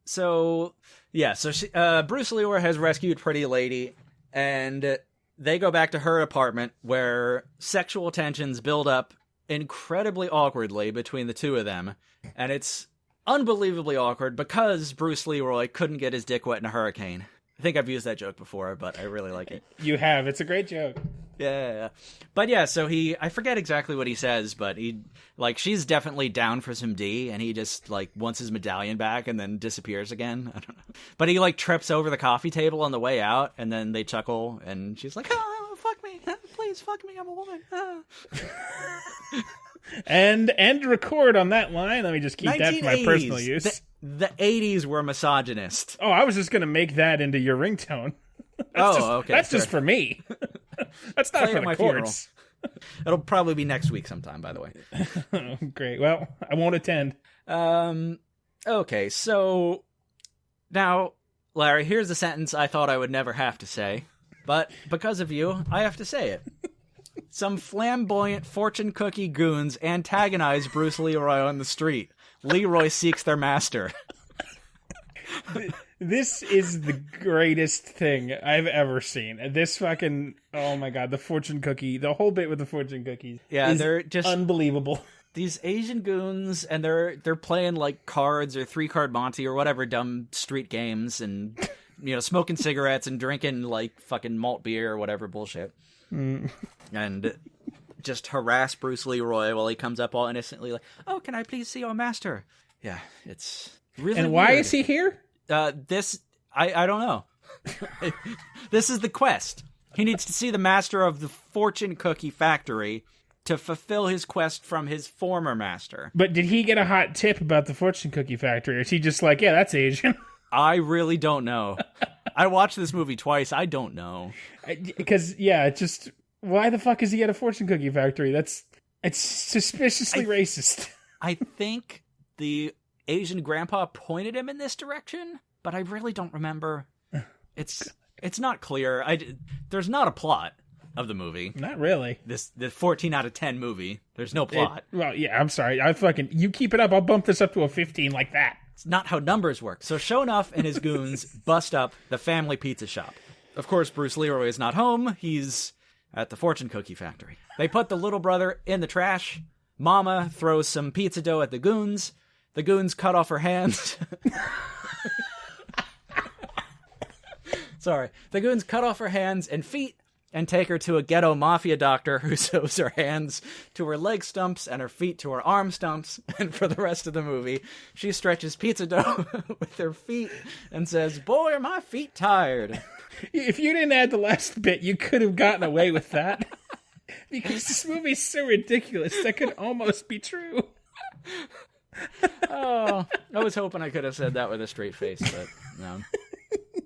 So Bruce Leroy has rescued Pretty Lady, and they go back to her apartment where sexual tensions build up incredibly awkwardly between the two of them, and it's unbelievably awkward because Bruce Leroy couldn't get his dick wet in a hurricane. I think I've used that joke before, but I really like it. You have. It's a great joke. Yeah. But yeah, so I forget exactly what he says, but she's definitely down for some D, and he just, like, wants his medallion back and then disappears again. I don't know. But he, like, trips over the coffee table on the way out, and then they chuckle, and she's like, oh, fuck me. Please, fuck me, I'm a woman. And record on that line. Let me just keep that for my personal use. The 80s were misogynist. Oh, I was just going to make that into your ringtone. Okay. That's just for me. That's not Play for at my the courts. It'll probably be next week sometime, by the way. Oh, great. Well, I won't attend. Okay, so now, Larry, here's a sentence I thought I would never have to say, but because of you, I have to say it. Some flamboyant fortune cookie goons antagonize Bruce Leroy on the street. Leroy seeks their master. This is the greatest thing I've ever seen. This fucking, oh my God, the fortune cookie, the whole bit with the fortune cookies. Yeah, they're just unbelievable. These Asian goons, and they're playing like cards or 3-card Monte or whatever dumb street games, and smoking cigarettes and drinking like fucking malt beer or whatever bullshit. And just harass Bruce Leroy while he comes up all innocently like, oh, can I please see your master? Yeah, it's really And why weird. is he here? I don't know. This is the quest. He needs to see the master of the fortune cookie factory to fulfill his quest from his former master. But did he get a hot tip about the fortune cookie factory? Or is he just like, yeah, that's Asian? I really don't know. I watched this movie twice. I don't know. Because, yeah, just why the fuck is he at a fortune cookie factory? It's suspiciously racist. I think the Asian grandpa pointed him in this direction, but I really don't remember. It's not clear. There's not a plot of the movie. Not really. The 14 out of 10 movie. There's no plot. Well, yeah, I'm sorry. You keep it up. I'll bump this up to a 15 like that. It's not how numbers work. So Sho'nuff and his goons bust up the family pizza shop. Of course, Bruce Leroy is not home. He's at the fortune cookie factory. They put the little brother in the trash. Mama throws some pizza dough at the goons. The goons cut off her hands. Sorry. The goons cut off her hands and feet and take her to a ghetto mafia doctor who sews her hands to her leg stumps and her feet to her arm stumps. And for the rest of the movie, she stretches pizza dough with her feet and says, "Boy, are my feet tired." If you didn't add the last bit, you could have gotten away with that. Because this movie's so ridiculous, that could almost be true. Oh, I was hoping I could have said that with a straight face, but no.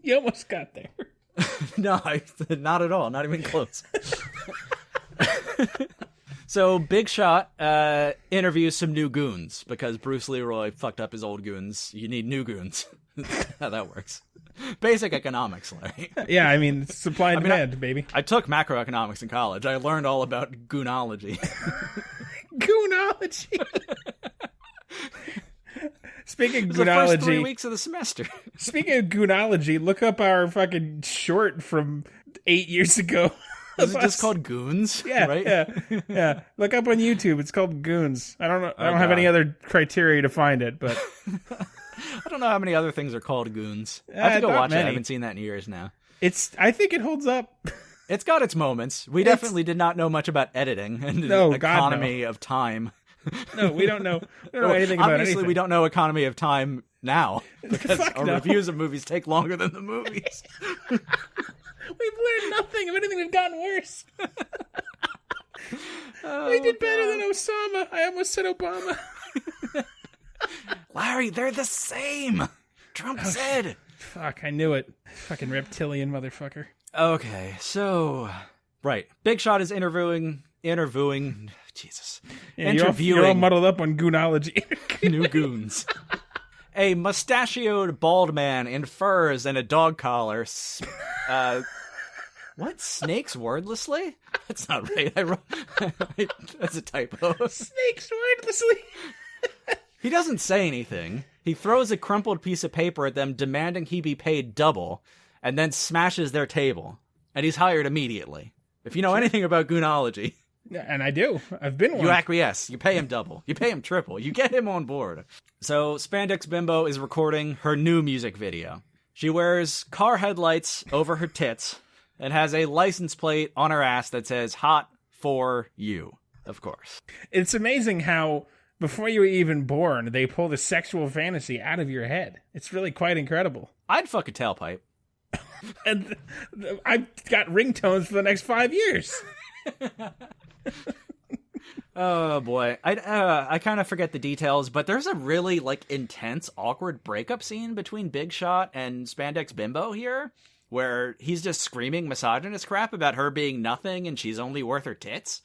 You almost got there. No, not at all. Not even close. So Big Shot interviews some new goons because Bruce Leroy fucked up his old goons. You need new goons. How that works. Basic economics, Larry. Yeah, I mean, supply and demand, baby. I took macroeconomics in college. I learned all about goonology. Goonology. Speaking of the first goonology, 3 weeks of the semester. Speaking of goonology, look up our fucking short from 8 years ago. Is it just called Goons? Yeah, right? yeah. Look up on YouTube. It's called Goons. I don't know. I don't have any other criteria to find it, but I don't know how many other things are called Goons. I have to go watch it. I haven't seen that in years now. I think it holds up. It's got its moments. We definitely did not know much about editing and the economy of time. No, we don't know. We don't know anything about anything. Obviously, we don't know economy of time now because our reviews of movies take longer than the movies. We've learned nothing. If anything, we've gotten worse. We did better than Osama. I almost said Obama. Larry, they're the same. Trump said. Fuck, I knew it. Fucking reptilian motherfucker. Okay, so right, Big Shot is interviewing. Jesus, yeah, interviewing. You're all muddled up on goonology. New goons. A mustachioed bald man in furs and a dog collar. What? Snakes wordlessly? That's not right. That's a typo. Snakes wordlessly. He doesn't say anything. He throws a crumpled piece of paper at them, demanding he be paid double, and then smashes their table. And he's hired immediately. If you know anything about goonology. Yeah, and I do. I've been one. You acquiesce. You pay him double. You pay him triple. You get him on board. So Spandex Bimbo is recording her new music video. She wears car headlights over her tits and has a license plate on her ass that says "Hot for You," of course. It's amazing how before you were even born, they pull the sexual fantasy out of your head. It's really quite incredible. I'd fuck a tailpipe. And I've got ringtones for the next 5 years. Oh boy, I kind of forget the details, but there's a really intense, awkward breakup scene between Big Shot and Spandex Bimbo here, where he's just screaming misogynist crap about her being nothing and she's only worth her tits,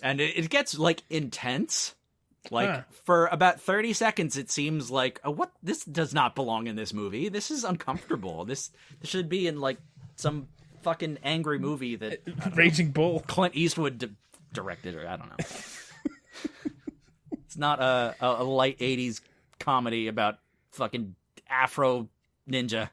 and it gets intense. For about 30 seconds, it seems like, what? This does not belong in this movie. This is uncomfortable. This should be in some fucking angry movie that Raging Bull Clint Eastwood directed, or I don't know. It's not a light 80s comedy about fucking Afro ninja.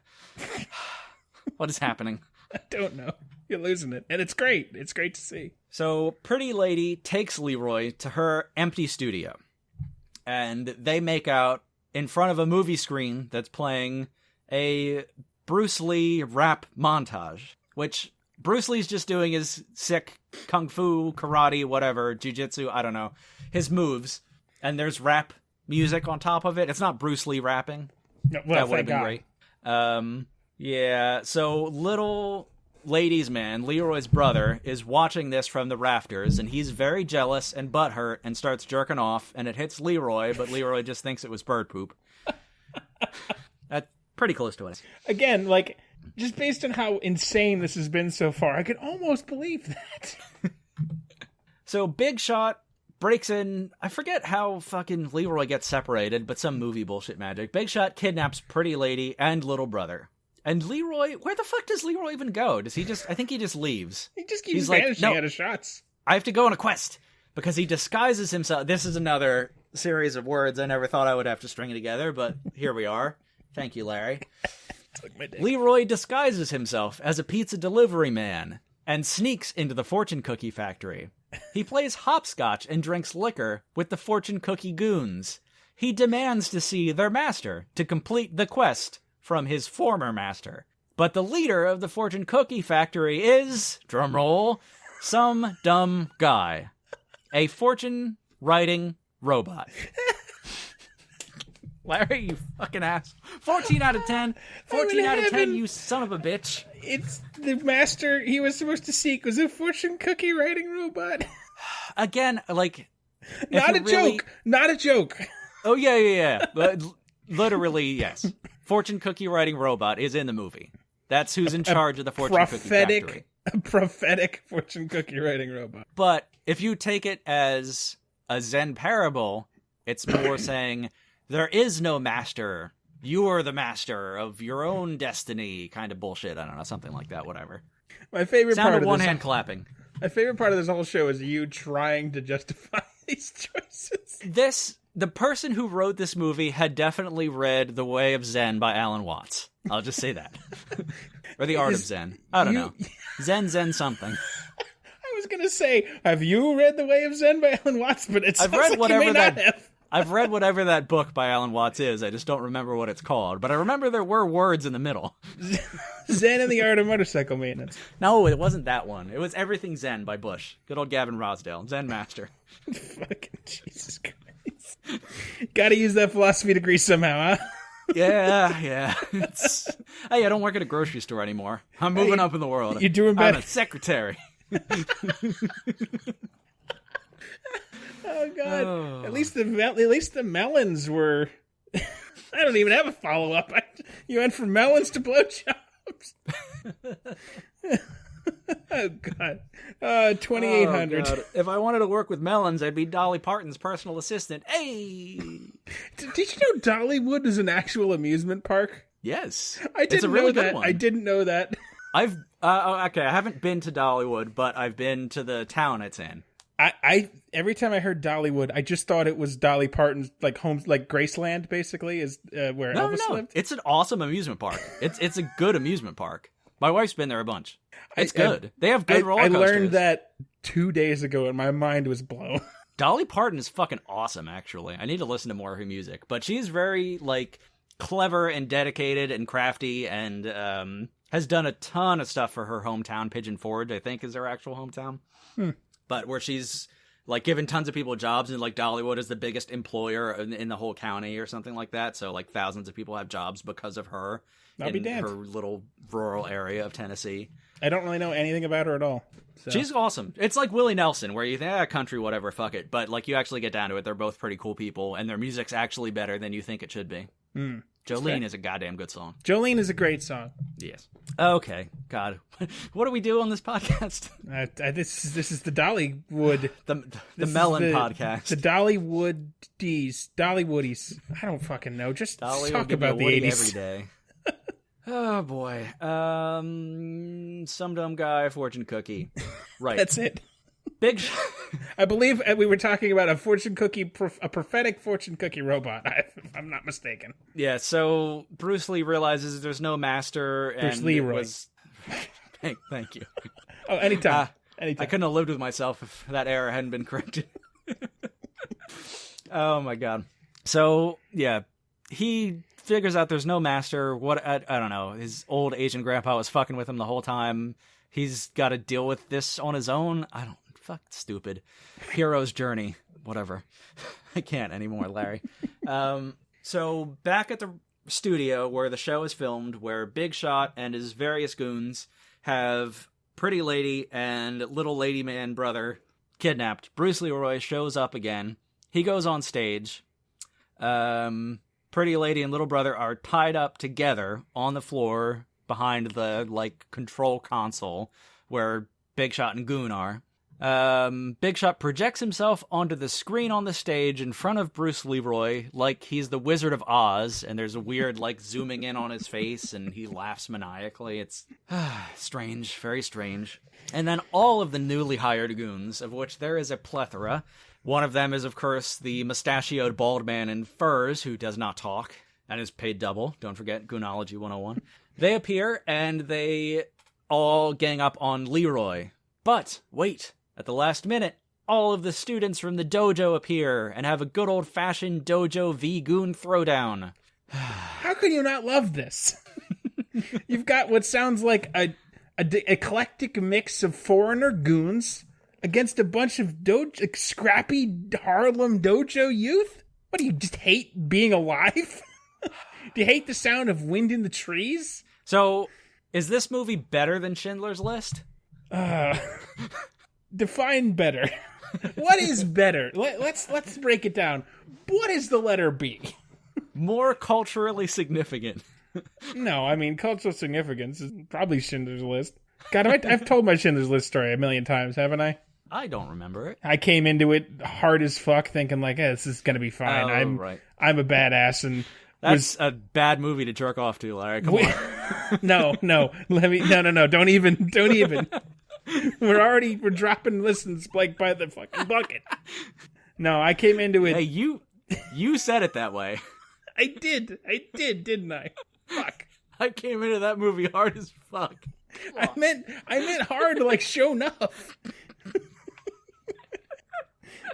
What is happening? I don't know. You're losing it. And it's great. It's great to see. So Pretty Lady takes Leroy to her empty studio. And they make out in front of a movie screen that's playing a Bruce Lee rap montage, which Bruce Lee's just doing his sick kung fu, karate, whatever, jiu-jitsu, I don't know, his moves. And there's rap music on top of it. It's not Bruce Lee rapping. No, well, that would have been great. Yeah, so little ladies man, Leroy's brother, is watching this from the rafters, and he's very jealous and butthurt and starts jerking off, and it hits Leroy, but Leroy just thinks it was bird poop. That's pretty close to it. Again, just based on how insane this has been so far, I could almost believe that. So Big Shot breaks in, I forget how fucking Leroy gets separated, but some movie bullshit magic. Big Shot kidnaps Pretty Lady and little brother. And Leroy, where the fuck does Leroy even go? Does he just, I think he just leaves. He just keeps vanishing out of shots. I have to go on a quest. Because he disguises himself. This is another series of words I never thought I would have to string together, but here we are. Thank you, Larry. Leroy disguises himself as a pizza delivery man and sneaks into the fortune cookie factory. He plays hopscotch and drinks liquor with the fortune cookie goons. He demands to see their master to complete the quest from his former master. But the leader of the fortune cookie factory is, drumroll, some dumb guy. A fortune-writing robot. Larry, you fucking ass. 14 out of 10. 14 out of 10, you son of a bitch. It's the master he was supposed to seek was a fortune cookie writing robot. Again, like... Not a joke. Not a joke. Oh, yeah. But literally, yes. Fortune cookie writing robot is in the movie. That's who's in charge of the fortune cookie factory. A prophetic fortune cookie writing robot. But if you take it as a Zen parable, it's more saying... There is no master. You are the master of your own destiny. Kind of bullshit. I don't know. Something like that. Whatever. My favorite Sound part of of one this, hand clapping. My favorite part of this whole show is you trying to justify these choices. The person who wrote this movie had definitely read The Way of Zen by Alan Watts. I'll just say that. Or The Art of Zen. I don't know. Zen something. I was going to say, have you read The Way of Zen by Alan Watts? But it sounds like you may not have. I've read whatever that book by Alan Watts is. I just don't remember what it's called. But I remember there were words in the middle. Zen and the Art of Motorcycle Maintenance. No, it wasn't that one. It was Everything Zen by Bush. Good old Gavin Rosdale. Zen master. Fucking Jesus Christ. Gotta use that philosophy degree somehow, huh? Yeah. Hey, I don't work at a grocery store anymore. I'm moving up in the world. You're doing better. I'm a secretary. Oh God! Oh. At least the melons were. I don't even have a follow up. You went from melons to blowjobs. Oh God! 2,800. Oh, if I wanted to work with melons, I'd be Dolly Parton's personal assistant. Hey! Did you know Dollywood is an actual amusement park? Yes, I didn't know that. I didn't know that. I've okay. I haven't been to Dollywood, but I've been to the town it's in. I every time I heard Dollywood, I just thought it was Dolly Parton's home, like Graceland, basically is where Elvis lived. It's an awesome amusement park. It's a good amusement park. My wife's been there a bunch. It's good. They have good roller coasters. I learned that 2 days ago, and my mind was blown. Dolly Parton is fucking awesome. Actually, I need to listen to more of her music. But she's very clever and dedicated and crafty, and has done a ton of stuff for her hometown. Pigeon Forge, I think, is her actual hometown. But where she's given tons of people jobs, and Dollywood is the biggest employer in the whole county or something like that. So thousands of people have jobs because of her in her little rural area of Tennessee. I don't really know anything about her at all. So. She's awesome. It's like Willie Nelson, where you think, country, whatever, fuck it. But you actually get down to it, they're both pretty cool people, and their music's actually better than you think it should be. Jolene is a goddamn good song. Jolene is a great song. Yes. Okay. God. What do we do on this podcast? This is the Dollywood. The Melon podcast. The Dollywoodies. I don't fucking know. Just talk about the 80s. Every day. Oh, boy. Some dumb guy, fortune cookie. Right. That's it. Big. I believe we were talking about a fortune cookie, a prophetic fortune cookie robot, if I'm not mistaken. Yeah, so Bruce Lee realizes there's no master. Bruce Leroy. Thank you. Oh, anytime. I couldn't have lived with myself if that error hadn't been corrected. Oh, my God. So, yeah, he figures out there's no master. I don't know. His old Asian grandpa was fucking with him the whole time. He's got to deal with this on his own. Fuck, stupid. Hero's journey. Whatever. I can't anymore, Larry. So back at the studio where the show is filmed, where Big Shot and his various goons have Pretty Lady and Little Lady Man brother kidnapped, Bruce Leroy shows up again. He goes on stage. Pretty Lady and Little Brother are tied up together on the floor behind the control console where Big Shot and Goon are. Big Shot projects himself onto the screen on the stage in front of Bruce Leroy like he's the Wizard of Oz, and there's a weird zooming in on his face, and he laughs maniacally. It's strange, very strange. And then all of the newly hired goons, of which there is a plethora, One of them is, of course, the mustachioed bald man in furs who does not talk and is paid double. Don't forget Goonology 101. They appear, and they all gang up on Leroy. But, wait, at the last minute, all of the students from the dojo appear and have a good old-fashioned dojo v-goon throwdown. How can you not love this? You've got what sounds like a eclectic mix of foreigner goons against a bunch of scrappy Harlem dojo youth? What, do you just hate being alive? Do you hate the sound of wind in the trees? So, is this movie better than Schindler's List? Define better. What is better? Let's break it down. What is the letter B? More culturally significant. No, I mean, cultural significance is probably Schindler's List. God, I've told my Schindler's List story a million times, haven't I? I don't remember it. I came into it hard as fuck, thinking like, this is gonna be fine. I'm a badass, and that's a bad movie to jerk off to, Larry. Come on. No. No. Don't even. We're dropping listens like by the fucking bucket. No, I came into it. Hey, you said it that way. I did, didn't I? Fuck. I came into that movie hard as fuck. I meant hard like Sho'nuff.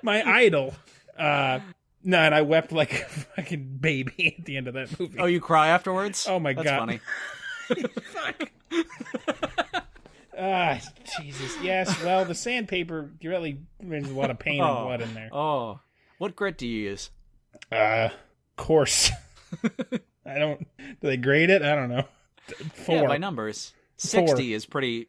My idol. No, and I wept like a fucking baby at the end of that movie. Oh, you cry afterwards? Oh my That's God. Funny. Fuck. Jesus. Yes, well, the sandpaper really brings a lot of pain and blood in there. Oh. What grit do you use? Coarse. Do they grade it? I don't know. 4. Yeah, by numbers. 60 is pretty,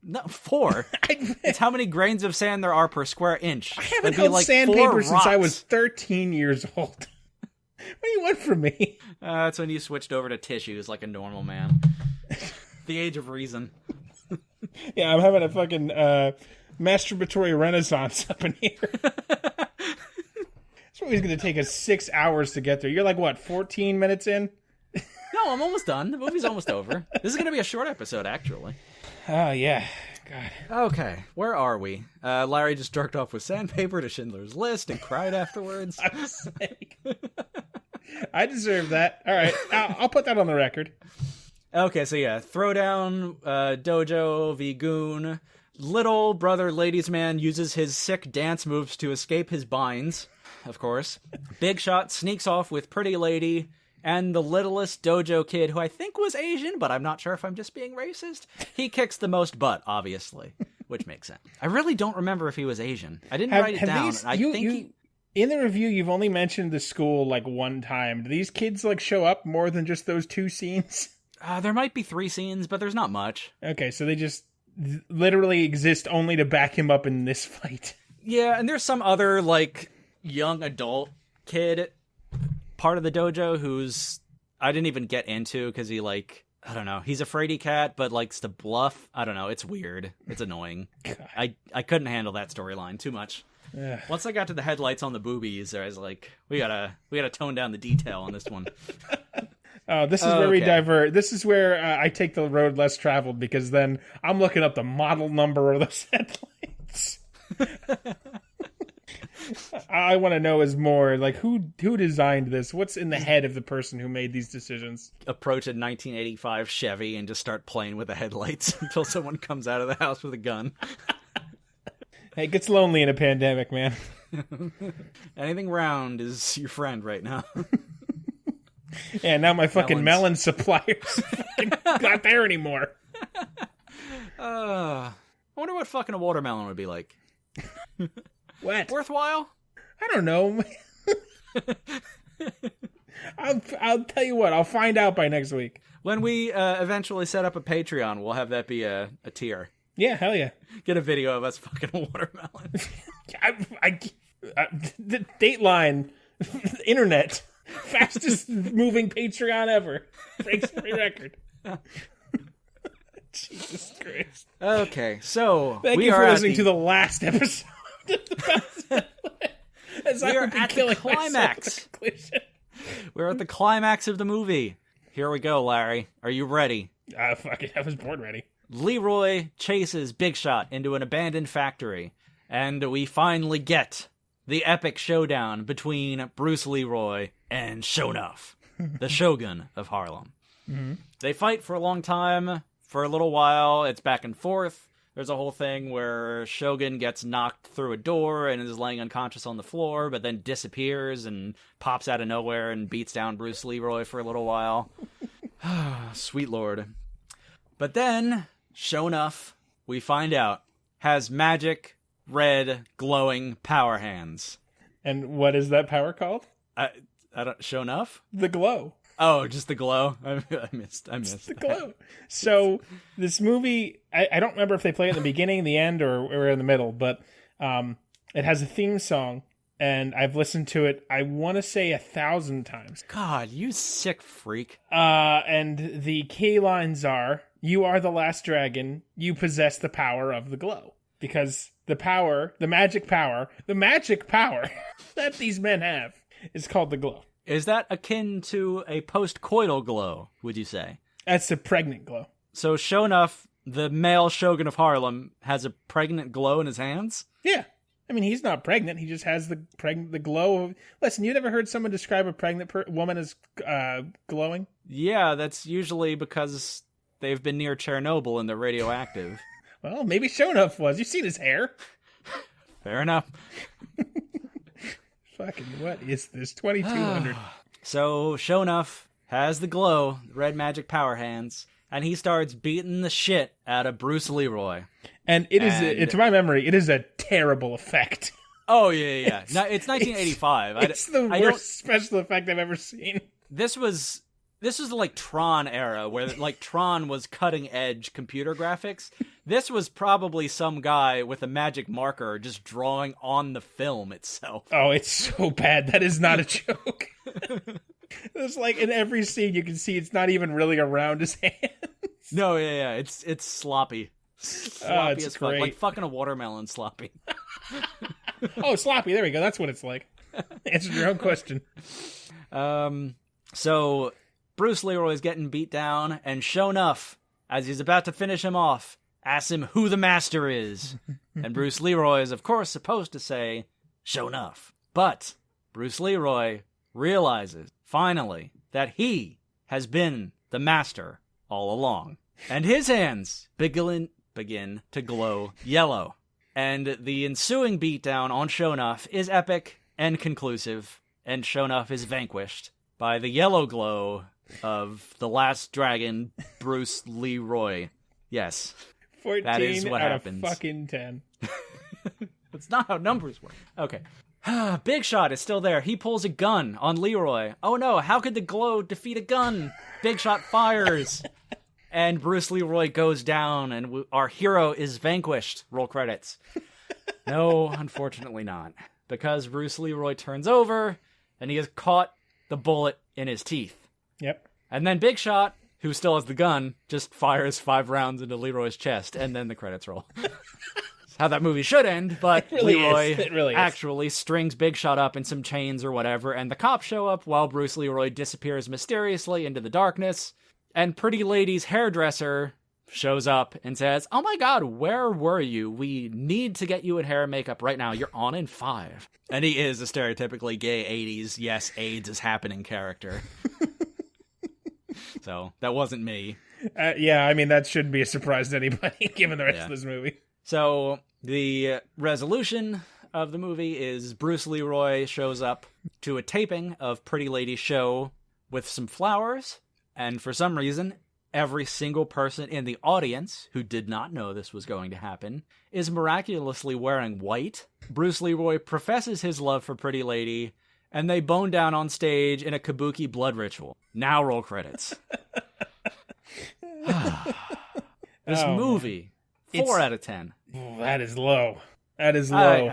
no, 4. It's how many grains of sand there are per square inch. I haven't held sandpaper since I was 13 years old. What do you want from me? That's when you switched over to tissues like a normal man. The age of reason. Yeah, I'm having a fucking masturbatory renaissance up in here. It's always going to take us 6 hours to get there. You're like, what, 14 minutes in? No, I'm almost done. The movie's almost over. This is going to be a short episode, actually. Oh, yeah. God. Okay, where are we? Larry just jerked off with sandpaper to Schindler's List and cried afterwards. I deserve that. All right, I'll put that on the record. Okay, so yeah, Throwdown, Dojo, v Goon. Little brother ladies man uses his sick dance moves to escape his binds, of course. Big Shot sneaks off with Pretty Lady, and the littlest dojo kid, who I think was Asian, but I'm not sure if I'm just being racist. He kicks the most butt, obviously, which makes sense. I really don't remember if he was Asian. I didn't write it down. In the review, you've only mentioned the school like one time. Do these kids like show up more than just those 2 scenes? There might be 3 scenes, but there's not much. Okay, so they just literally exist only to back him up in this fight. Yeah, and there's some other like young adult kid part of the dojo who's I didn't even get into because he like I don't know, he's a fraidy cat but likes to bluff. I don't know, it's weird, it's annoying. I couldn't handle that storyline too much. Ugh. Once I got to the headlights on the boobies, I was like, we gotta tone down the detail on this one. Oh, this is where we divert. This is where I take the road less traveled because then I'm looking up the model number of those headlights. I want to know is more like who designed this? What's in the head of the person who made these decisions? Approach a 1985 Chevy and just start playing with the headlights until someone comes out of the house with a gun. Hey, it gets lonely in a pandemic, man. Anything round is your friend right now. Yeah, now my fucking melon suppliers not there anymore. I wonder what fucking a watermelon would be like. What? Worthwhile? I don't know. I'll tell you what. I'll find out by next week. When we eventually set up a Patreon, we'll have that be a tier. Yeah, hell yeah. Get a video of us fucking a watermelon. The Dateline, internet, fastest moving Patreon ever. Breaks every record. Jesus Christ. Okay, so thank you for listening to the last episode. As we are at the climax. We're at the climax of the movie. Here we go, Larry. Are you ready? Fuck it. I was born ready. Leroy chases Big Shot into an abandoned factory, and we finally get the epic showdown between Bruce Leroy and Sho'nuff, the Shogun of Harlem. Mm-hmm. They fight for a long time. For a little while, it's back and forth. There's a whole thing where Shogun gets knocked through a door and is laying unconscious on the floor, but then disappears and pops out of nowhere and beats down Bruce Leroy for a little while. Sweet Lord. But then, Sho'nuff, we find out, has magic, red, glowing power hands. And what is that power called? I don't... Sho'nuff? The glow. Oh, just the glow? I missed the glow. So, this movie, I don't remember if they play it in the beginning, the end, or in the middle, but it has a theme song, and I've listened to it, I want to say 1,000 times. God, you sick freak. And the key lines are, you are the last dragon, you possess the power of the glow. Because the magic power that these men have is called the glow. Is that akin to a post-coital glow, would you say? That's a pregnant glow. So Sho'nuff, the male shogun of Harlem, has a pregnant glow in his hands? Yeah. I mean, he's not pregnant. He just has the glow of... Listen, you never heard someone describe a pregnant woman as glowing? Yeah, that's usually because they've been near Chernobyl and they're radioactive. Well, maybe Sho'nuff was. You've seen his hair. Fair enough. Fucking what is this? 2200. So Sho'nuff has the glow, red magic power hands, and he starts beating the shit out of Bruce Leroy. And to my memory, it is a terrible effect. Oh, yeah. No, it's 1985. It's the worst special effect I've ever seen. This was the like Tron era, where like Tron was cutting edge computer graphics. This was probably some guy with a magic marker just drawing on the film itself. Oh, it's so bad. That is not a joke. It's like in every scene you can see it's not even really around his hands. No, yeah. It's sloppy. Sloppy as fuck. Great. Like fucking a watermelon sloppy. Oh, sloppy. There we go. That's what it's like. Answered your own question. So Bruce Leroy is getting beat down, and Sho'nuff, as he's about to finish him off, asks him who the master is. And Bruce Leroy is, of course, supposed to say, Sho'nuff. But Bruce Leroy realizes, finally, that he has been the master all along. And his hands begin to glow yellow. And the ensuing beatdown on Sho'nuff is epic and conclusive, and Sho'nuff is vanquished by the yellow glow of the last dragon, Bruce Leroy. Yes. 14 that is what out happens. Of fucking 10. That's not how numbers work. Okay. Big Shot is still there. He pulls a gun on Leroy. Oh no, how could the glow defeat a gun? Big Shot fires. And Bruce Leroy goes down, and our hero is vanquished. Roll credits. No, unfortunately not. Because Bruce Leroy turns over, and he has caught the bullet in his teeth. Yep. And then Big Shot, who still has the gun, just fires 5 rounds into Leroy's chest, and then the credits roll. That's how that movie should end, but Leroy actually strings Big Shot up in some chains or whatever, and the cops show up while Bruce Leroy disappears mysteriously into the darkness, and Pretty Lady's hairdresser shows up and says, oh my god, where were you? We need to get you in hair and makeup right now. You're on in 5. And he is a stereotypically gay 80s, yes, AIDS is happening character. So, that wasn't me. Yeah, I mean, that shouldn't be a surprise to anybody, given the rest of this movie. So, the resolution of the movie is Bruce Leroy shows up to a taping of Pretty Lady's show with some flowers, and for some reason, every single person in the audience who did not know this was going to happen is miraculously wearing white. Bruce Leroy professes his love for Pretty Lady, and they bone down on stage in a kabuki blood ritual. Now roll credits. This movie, 4 out of 10. That is low. That is low.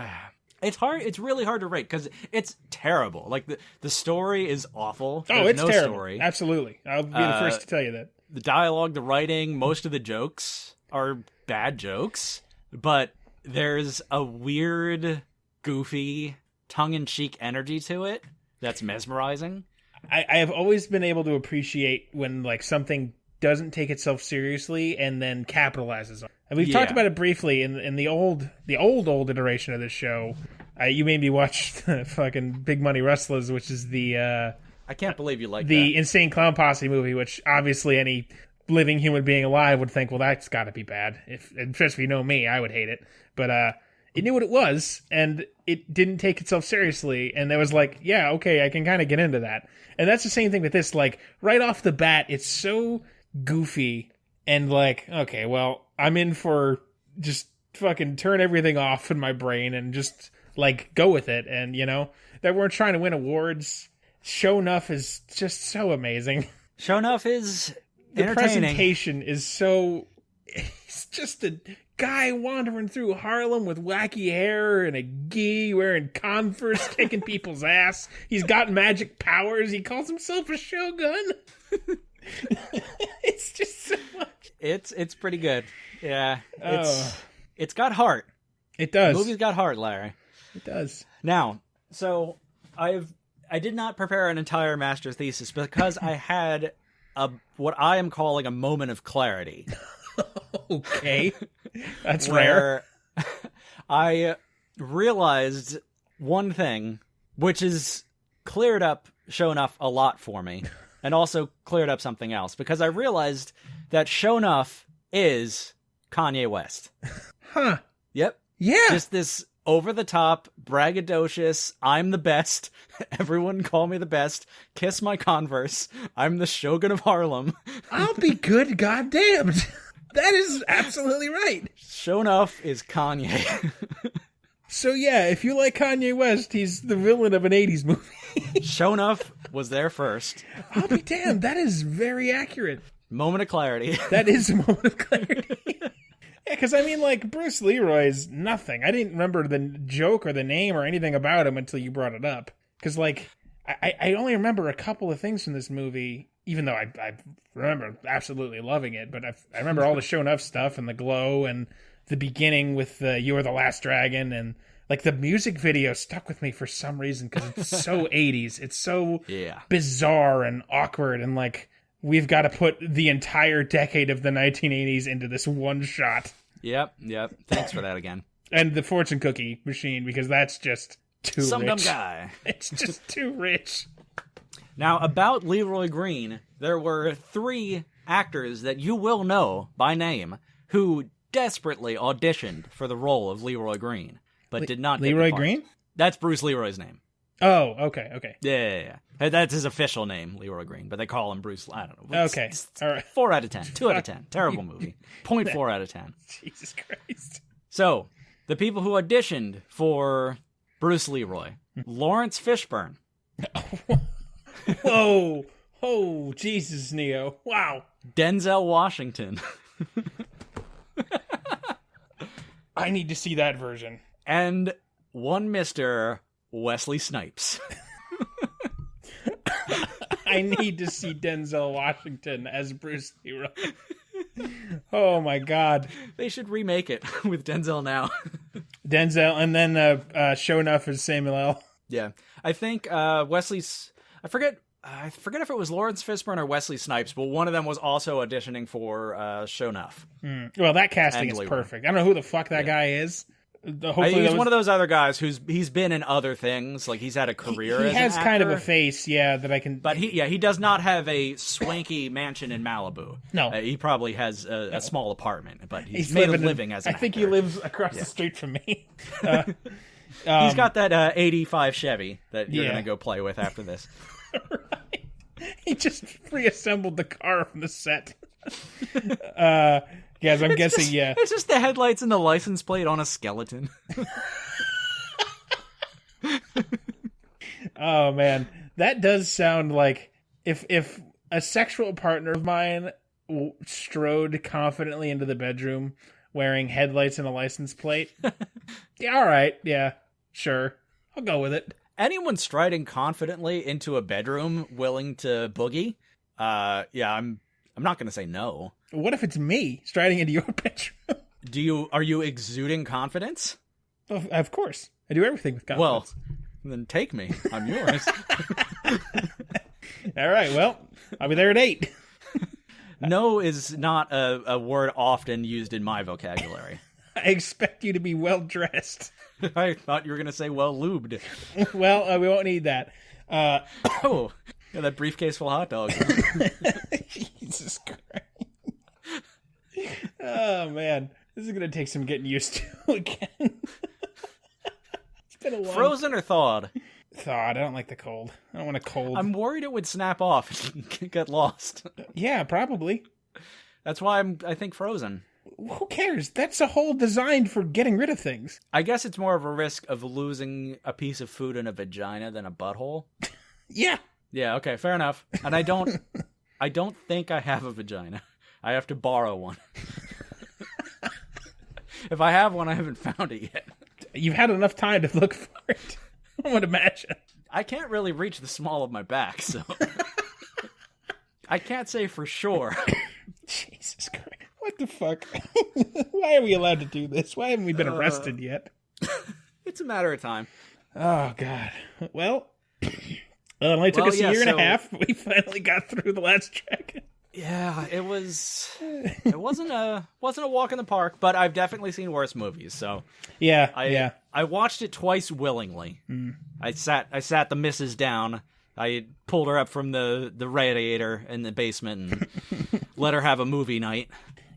It's hard. It's really hard to rate because it's terrible. Like the story is awful. It's no terrible. Story. Absolutely. I'll be the first to tell you that. The dialogue, the writing, most of the jokes are bad jokes, but there's a weird, goofy, tongue-in-cheek energy to it that's mesmerizing. I have always been able to appreciate when like something doesn't take itself seriously and then capitalizes on it. And we've talked about it briefly in the old iteration of this show. You made me watch the fucking Big Money Rustlers, which is the I can't believe you like the that. Insane Clown Posse movie, which obviously any living human being alive would think, well, that's got to be bad. Especially if you know me, I would hate it. But it knew what it was, and it didn't take itself seriously. And there was like, yeah, okay, I can kind of get into that. And that's the same thing with this. Like, right off the bat, it's so goofy and like, okay, well, I'm in for just fucking turn everything off in my brain and just like go with it. And you know that we're trying to win awards. Sho'nuff is just so amazing. Sho'nuff is The entertaining. presentation is so. He's just a guy wandering through Harlem with wacky hair and a gi, wearing Converse, kicking people's ass. He's got magic powers. He calls himself a shogun. It's just so much. It's pretty good. Yeah. Oh. It's got heart. It does. The movie's got heart, Larry. It does. Now, so I did not prepare an entire master's thesis because I had what I am calling a moment of clarity. Okay. That's rare. Where I realized one thing, which is cleared up Sho'nuff a lot for me, and also cleared up something else, because I realized that Sho'nuff is Kanye West. Huh. Yep. Yeah. Just this over-the-top, braggadocious, I'm the best, everyone call me the best, kiss my Converse, I'm the Shogun of Harlem. I'll be good, goddamned. That is absolutely right. Sho'nuff is Kanye. So yeah, if you like Kanye West, he's the villain of an 80s movie. Sho'nuff was there first. I'll be damned. That is very accurate. Moment of clarity. That is a moment of clarity. Yeah, because I mean, like, Bruce Leroy's nothing. I didn't remember the joke or the name or anything about him until you brought it up. Because, like, I only remember a couple of things from this movie, even though I remember absolutely loving it. But I remember all the Sho'nuff stuff and the glow and the beginning with You Are the Last Dragon. And, like, the music video stuck with me for some reason because it's so 80s. It's so bizarre and awkward and, like, we've got to put the entire decade of the 1980s into this one shot. Yep. Thanks for that again. And the fortune cookie machine, because that's just too Some rich. dumb guy. It's just too rich. Now, about Leroy Green, there were 3 actors that you will know by name who desperately auditioned for the role of Leroy Green, but did not get the Leroy part. Green? That's Bruce Leroy's name. Oh, okay. Yeah. That's his official name, Leroy Green, but they call him Bruce. I don't know. Okay. All right. 4 out of 10. 2 out of 10. Terrible movie. 0.4 out of 10. Jesus Christ. So, the people who auditioned for Bruce Leroy. Lawrence Fishburne. Whoa. Oh, Jesus, Neo. Wow. Denzel Washington. I need to see that version. And one Mr. Wesley Snipes. I need to see Denzel Washington as Bruce Leroy. Oh my God. They should remake it with Denzel now. Denzel, and then Sho'nuff as Samuel L. Yeah. I think Wesley's... I forget if it was Lawrence Fishburne or Wesley Snipes, but one of them was also auditioning for Sho'nuff. Well, that casting And is Leroy. perfect. I don't know who the fuck that guy is. Hopefully He's one of those other guys he's been in other things. Like, he's had a career He as has an kind of a actor. face, that I can... But he does not have a swanky mansion in Malibu. No. He probably has a small apartment, but he's living made a living as an I think actor. he lives across the street from me. He's got that 85 Chevy that you're Yeah. going to go play with after this. Right. He just reassembled the car from the set. Guys, I'm guessing, It's just the headlights and the license plate on a skeleton. Oh, man. That does sound like if a sexual partner of mine strode confidently into the bedroom wearing headlights and a license plate. Yeah, all right. Yeah, sure. I'll go with it. Anyone striding confidently into a bedroom willing to boogie, I'm not going to say no. What if it's me striding into your bedroom? Are you exuding confidence? Of course. I do everything with confidence. Well, then take me. I'm yours. All right, well, I'll be there at 8. No is not a word often used in my vocabulary. I expect you to be well dressed. I thought you were going to say well lubed. Well, we won't need that. Oh, yeah, that briefcase full of hot dogs. Jesus Christ. Oh, man. This is going to take some getting used to again. It's been a long Frozen or thawed? Thawed. I don't like the cold. I don't want a cold. I'm worried it would snap off and get lost. Yeah, probably. That's why I think frozen. Who cares? That's a whole designed for getting rid of things. I guess it's more of a risk of losing a piece of food in a vagina than a butthole. Yeah. Yeah, okay, fair enough. And I don't think I have a vagina. I have to borrow one. If I have one, I haven't found it yet. You've had enough time to look for it. I would imagine. I can't really reach the small of my back, so I can't say for sure. Jesus Christ. What the fuck? Why are we allowed to do this? Why haven't we been arrested yet? It's a matter of time. Oh, God. Well, it only took us a year and a half. We finally got through the last track. Yeah, it wasn't a walk in the park, but I've definitely seen worse movies, so yeah. I watched it twice willingly. I sat the missus down. I pulled her up from the radiator in the basement and let her have a movie night.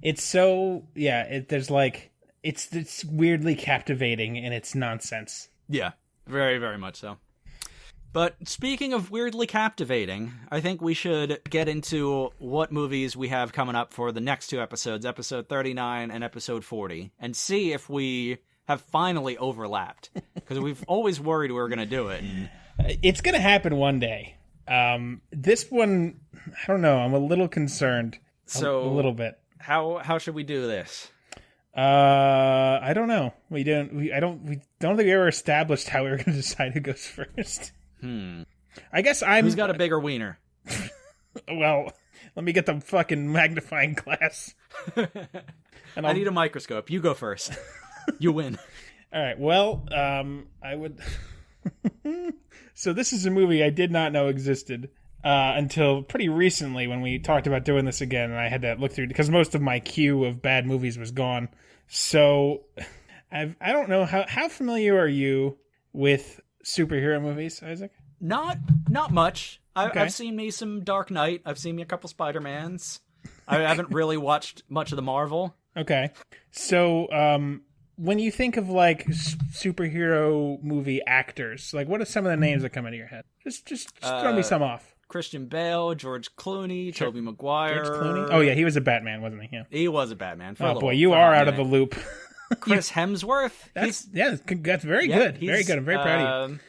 It's so it's weirdly captivating in its nonsense. Yeah, very, very much so. But speaking of weirdly captivating, I think we should get into what movies we have coming up for the next two episodes, episode 39 and episode 40, and see if we have finally overlapped. Because we've always worried we were going to do it. And it's going to happen one day. This one, I don't know. I'm a little concerned. So a little bit. How should we do this? I don't know. We don't think we ever established how we were going to decide who goes first. I guess Who's got a bigger wiener? Well, let me get the fucking magnifying glass. And I need a microscope. You go first. You win. All right. Well, I would. So this is a movie I did not know existed until pretty recently when we talked about doing this again, and I had to look through because most of my queue of bad movies was gone. So I don't know how familiar are you with superhero movies, Isaac? Not much. Okay. I've seen me some Dark Knight. I've seen me a couple Spider-Mans. I haven't really watched much of the Marvel. Okay. So when you think of like superhero movie actors, like what are some of the names that come into your head? Just throw me some off. Christian Bale, George Clooney, Sure. Tobey Maguire. George Clooney? Oh yeah, he was a Batman, wasn't he? Yeah. He was a Batman. Oh boy, you are out of the loop. Chris Hemsworth. That's very good. Very good. I'm very proud of you.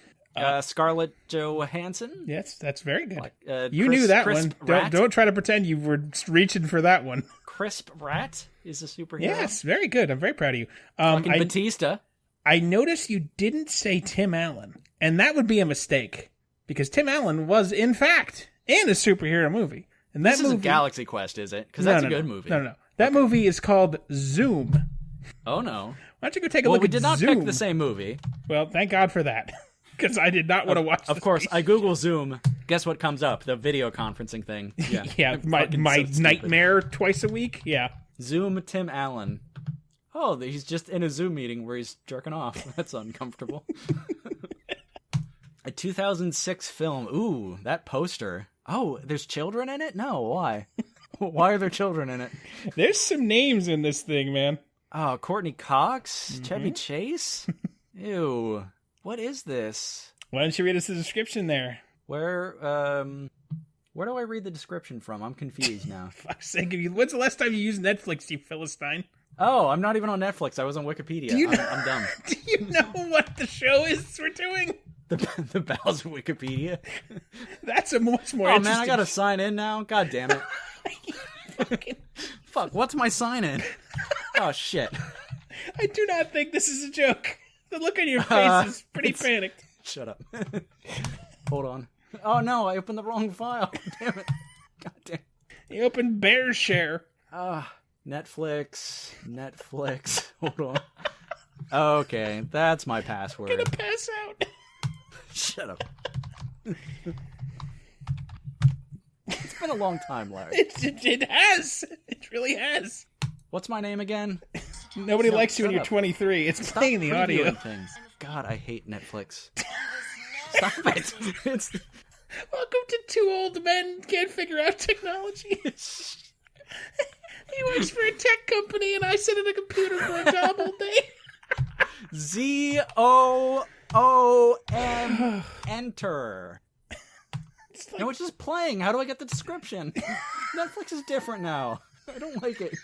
Scarlett Johansson. Yes, that's very good. You knew that Crisp one. Rat? Don't try to pretend you were reaching for that one. Crisp Rat is a superhero. Yes, very good. I'm very proud of you. Batista. I noticed you didn't say Tim Allen, and that would be a mistake because Tim Allen was, in fact, in a superhero movie. And that This isn't Galaxy Quest, is it? Because that's a good movie. No. That movie is called Zoom. Oh no! Why don't you go take a look at Zoom? We did not pick the same movie. Well, thank God for that, because I did not want to watch. Of course, I Google Zoom. Guess what comes up? The video conferencing thing. Yeah, yeah. My nightmare twice a week. Yeah. Zoom Tim Allen. Oh, he's just in a Zoom meeting where he's jerking off. That's uncomfortable. A 2006 film. Ooh, that poster. Oh, there's children in it? No, why? Why are there children in it? There's some names in this thing, man. Oh, Courtney Cox? Chevy Chase? Ew. What is this? Why don't you read us the description there? Where do I read the description from? I'm confused now. Fuck's sake, when's the last time you used Netflix, you Philistine? Oh, I'm not even on Netflix. I was on Wikipedia. I'm dumb. Do you know what the show is we're doing? The bowels of Wikipedia. That's a much more Oh interesting... man, I gotta sign in now? God damn it. Fuck, what's my sign in? Oh shit. I do not think this is a joke. The look on your face is pretty panicked. Shut up. Hold on. Oh no, I opened the wrong file. Damn it. God damn. You opened Bear Share. Netflix. Hold on. Okay, that's my password. I'm gonna pass out. Shut up. It's been a long time, Larry. It has. It really has. What's my name again? Nobody likes you when shut you're up. 23. It's Stop playing the audio. previewing things. God, I hate Netflix. Stop it. It's... Welcome to Two Old Men Can't Figure Out Technology. He works for a tech company, and I sit at a computer for a job all day. ZOOM. Enter. It's like, No, it's just playing. How do I get the description? Netflix is different now. I don't like it.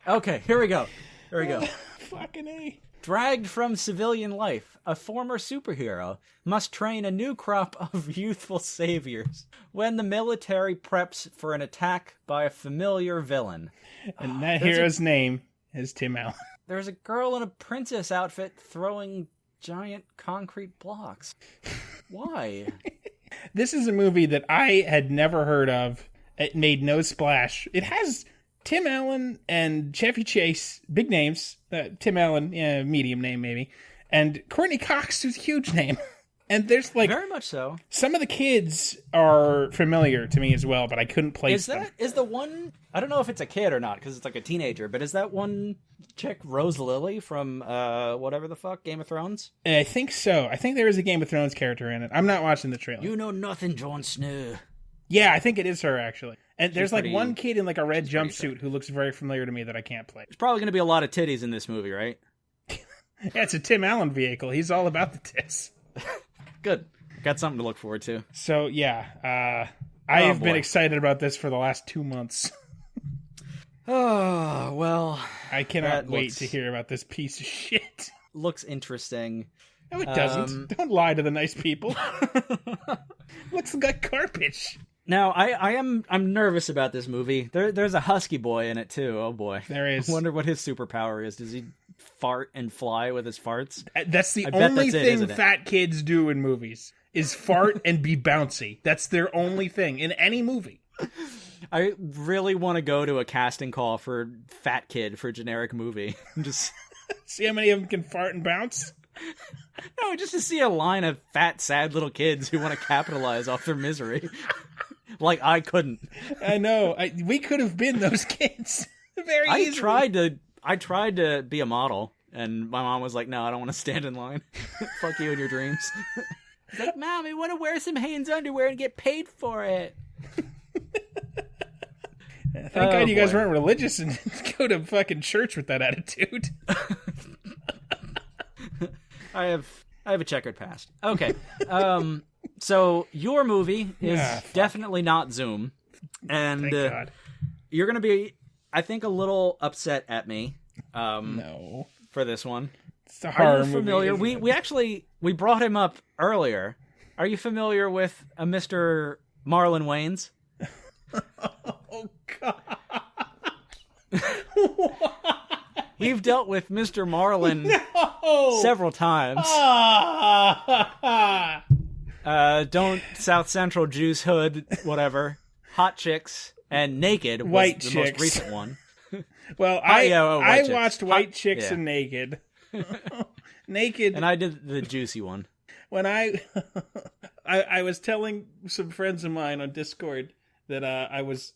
Okay, here we go. fucking A. Dragged from civilian life, a former superhero must train a new crop of youthful saviors when the military preps for an attack by a familiar villain. And that hero's name is Tim Allen. There's a girl in a princess outfit throwing giant concrete blocks. Why? This is a movie that I had never heard of. It made no splash. It has Tim Allen and Chevy Chase, big names. Tim Allen, medium name maybe. And Courtney Cox, who's a huge name. And there's like... Very much so. Some of the kids are familiar to me as well, but I couldn't place them. Is the one... I don't know if it's a kid or not, because it's like a teenager, but is that one chick Rose Lily from whatever the fuck, Game of Thrones? I think so. I think there is a Game of Thrones character in it. I'm not watching the trailer. You know nothing, Jon Snow. Yeah, I think it is her, actually. And there's like pretty- one kid in like a red she's pretty jumpsuit who looks very familiar to me that I can't play. There's probably going to be a lot of titties in this movie, right? Yeah, it's a Tim Allen vehicle. He's all about the tits. Good. Got something to look forward to. So, yeah. I have been boy. excited about this for the last 2 months. Oh, well. I cannot That wait looks- to hear about this piece of shit. Looks interesting. No, it doesn't. Don't lie to the nice people. Looks like garbage. Now, I'm nervous about this movie. There's a husky boy in it, too. Oh, boy. There is. I wonder what his superpower is. Does he fart and fly with his farts? That's the I bet only that's it, thing isn't it? fat kids do in movies, is fart and be bouncy. That's their only thing in any movie. I really want to go to a casting call for Fat Kid for generic movie. Just See how many of them can fart and bounce? no, just to see a line of fat, sad little kids who want to capitalize off their misery. Like I couldn't. I know. We could have been those kids very easily. I tried to be a model, and my mom was like, "No, I don't want to stand in line. Fuck you and your dreams." It's like, "Mom, I want to wear some Hanes underwear and get paid for it." Thank God you guys weren't religious and go to fucking church with that attitude. I have a checkered past. Okay. So your movie is definitely not Zoom, and Thank God. you're going to be, I think, a little upset at me. No. For this one. It's a horror Are you familiar? movie. We brought him up earlier. Are you familiar with a Mr. Marlon Wayans? Oh, God. We've dealt with Mr. Marlon several times. Don't South Central Juice Hood, whatever. Hot Chicks and Naked was White the Chicks. most recent one. Well, White I Chicks. watched White Hot- Chicks yeah. and Naked. Naked. And I did the juicy one. When I was telling some friends of mine on Discord that I was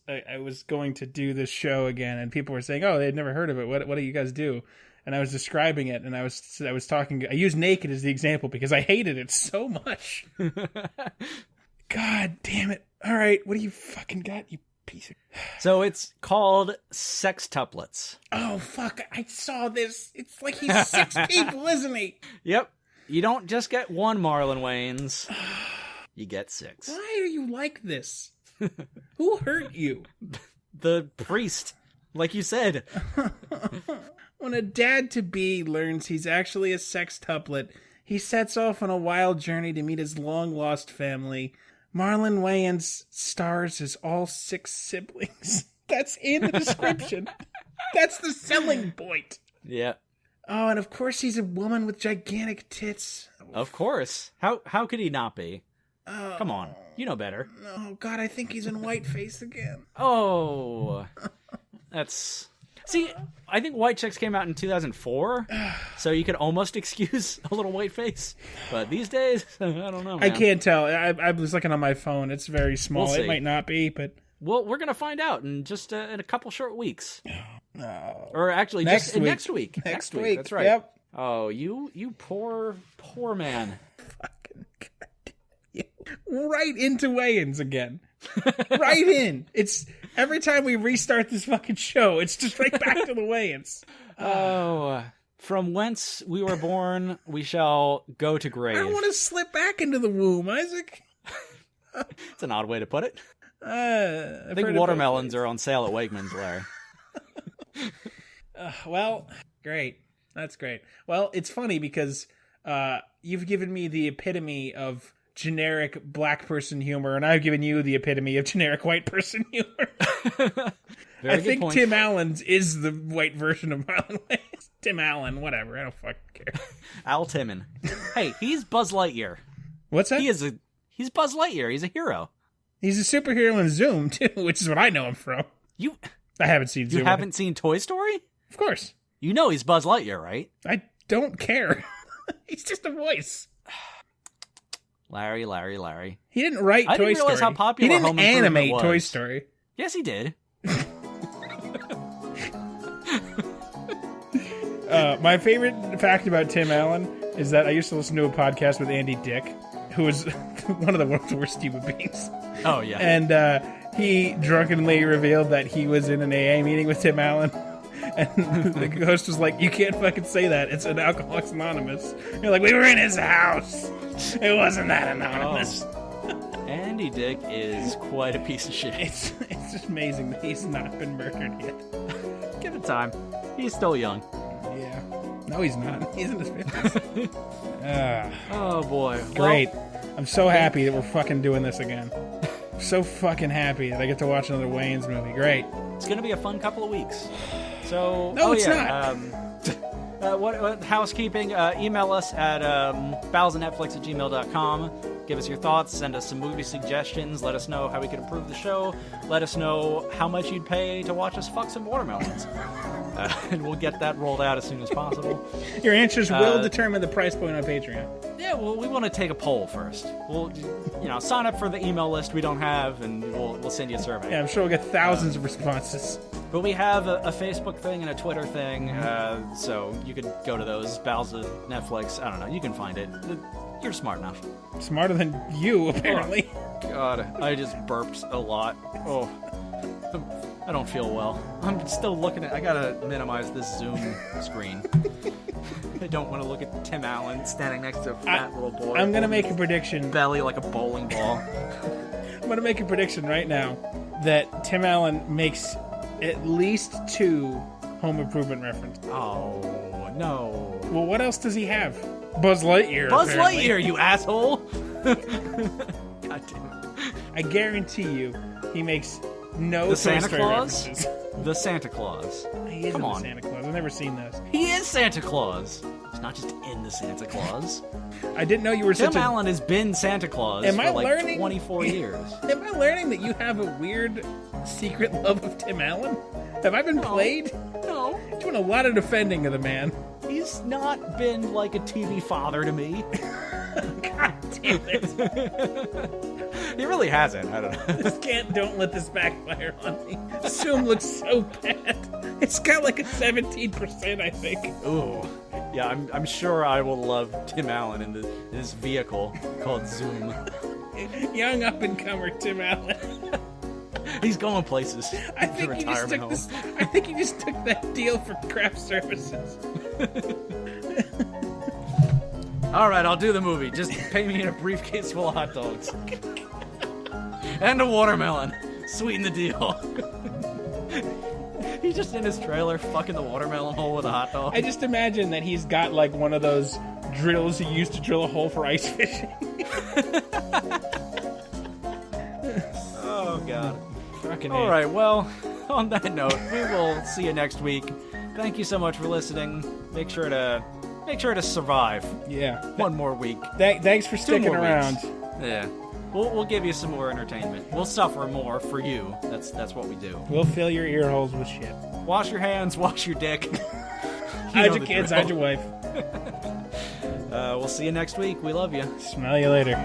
going to do this show again, and people were saying, "Oh, they'd never heard of it. What do you guys do?" And I was describing it, and I was talking. I used Naked as the example because I hated it so much. God damn it! All right, what do you fucking got, you piece of? So it's called Sextuplets. Oh fuck! I saw this. It's like he's 6 people, isn't he? Yep. You don't just get one Marlon Wayans. You get 6. Why are you like this? Who hurt you? The priest, like you said. When a dad-to-be learns he's actually a sextuplet, he sets off on a wild journey to meet his long-lost family. Marlon Wayans stars as all 6 siblings. That's in the description. That's the selling point. Yeah. Oh, and of course he's a woman with gigantic tits. Of course. How could he not be? Oh, Come on. You know better. Oh, God, I think he's in whiteface again. Oh. That's... See, I think White Chicks came out in 2004, so you could almost excuse a little white face. But these days, I don't know, man. I can't tell. I was looking on my phone. It's very small. We'll It see. might not be, but... Well, we're going to find out in just in a couple short weeks. Or actually, Next week. next week. Next week. That's right. Yep. Oh, you poor man. Right into weigh-ins again. Right in. It's every time we restart this fucking show, it's just right back to the weigh-ins. From whence we were born, we shall go to grave. I don't want to slip back into the womb, Isaac. It's an odd way to put it. I think watermelons are on sale at Wegmans, Larry. Well, great. That's great. Well, it's funny because you've given me the epitome of generic black person humor, and I've given you the epitome of generic white person humor. I think point. Tim Allen's is the white version of Marlon Wayans. Tim Allen, whatever. I don't fucking care. Al Timon. Hey, he's Buzz Lightyear. What's that? He's Buzz Lightyear. He's a hero. He's a superhero in Zoom, too, which is what I know him from. I haven't seen Zoom. You haven't seen Toy Story? Of course. You know he's Buzz Lightyear, right? I don't care. He's just a voice. Larry. He didn't write Toy Story. I didn't realize how popular He didn't animate Toy Story. Yes, he did. My favorite fact about Tim Allen is that I used to listen to a podcast with Andy Dick, who was one of the world's worst human beings. Oh, yeah. And he drunkenly revealed that he was in an AA meeting with Tim Allen. And the host was like, you can't fucking say that. It's an Alcoholics Anonymous. You're like, we were in his house. It wasn't that anonymous. Oh. Andy Dick is quite a piece of shit. It's just amazing that he's not been murdered yet. Give it time. He's still young. Yeah. No, he's not. He's in his 50s. Oh, boy. Great. Well, I'm so happy that we're fucking doing this again. I'm so fucking happy that I get to watch another Wayans movie. Great. It's going to be a fun couple of weeks. So, no, it's not. What housekeeping? Email us at bowelsofnetflix@gmail.com. Give us your thoughts. Send us some movie suggestions. Let us know how we can improve the show. Let us know how much you'd pay to watch us fuck some watermelons. And we'll get that rolled out as soon as possible. Your answers will determine the price point on Patreon. Yeah, well, we want to take a poll first. We'll, sign up for the email list we don't have, and we'll send you a survey. Yeah, I'm sure we'll get thousands of responses. But we have a Facebook thing and a Twitter thing, so you could go to those. Bowels of Netflix. I don't know. You can find it. You're smart enough. Smarter than you, apparently. Oh, God, I just burped a lot. Oh, I don't feel well. I'm still looking at... I gotta minimize this Zoom screen. I don't want to look at Tim Allen standing next to a fat little boy. I'm gonna make a prediction. Belly like a bowling ball. I'm gonna make a prediction right now that Tim Allen makes at least 2 Home Improvement references. Oh, no. Well, what else does he have? Buzz Lightyear. Buzz apparently. Lightyear, you asshole! God damn it. I guarantee you, he makes no The Santa Toy Story Claus? references. The Santa Claus. He isn't Come on. the Santa Claus. I've never seen those. He is Santa Claus. He's not just in the Santa Claus. I didn't know you were Tim such a... Allen has been Santa Claus Am for I like learning? 24 years. Am I learning that you have a weird secret love of Tim Allen? Have I been played? No. You're doing a lot of defending of the man. He's not been like a TV father to me. God damn it. He really hasn't. I don't know. Don't let this backfire on me. Zoom looks so bad. It's got like a 17%, I think. Ooh. Yeah, I'm sure I will love Tim Allen in this vehicle called Zoom. Young up-and-comer Tim Allen. He's going places. I think he just took that deal for craft services. All right, I'll do the movie. Just pay me in a briefcase full of hot dogs. And a watermelon. Sweeten the deal. He's just in his trailer fucking the watermelon hole with a hot dog. I just imagine that he's got like one of those drills he used to drill a hole for ice fishing. Oh, God. Fucking All right, well, on that note, we will see you next week. Thank you so much for listening. Make sure to survive. Yeah. One more week. Thanks for sticking around. Weeks. Yeah. We'll give you some more entertainment. We'll suffer more for you. That's what we do. We'll fill your ear holes with shit. Wash your hands, wash your dick. Hide your kids, hide your wife. We'll see you next week. We love you. Smell you later.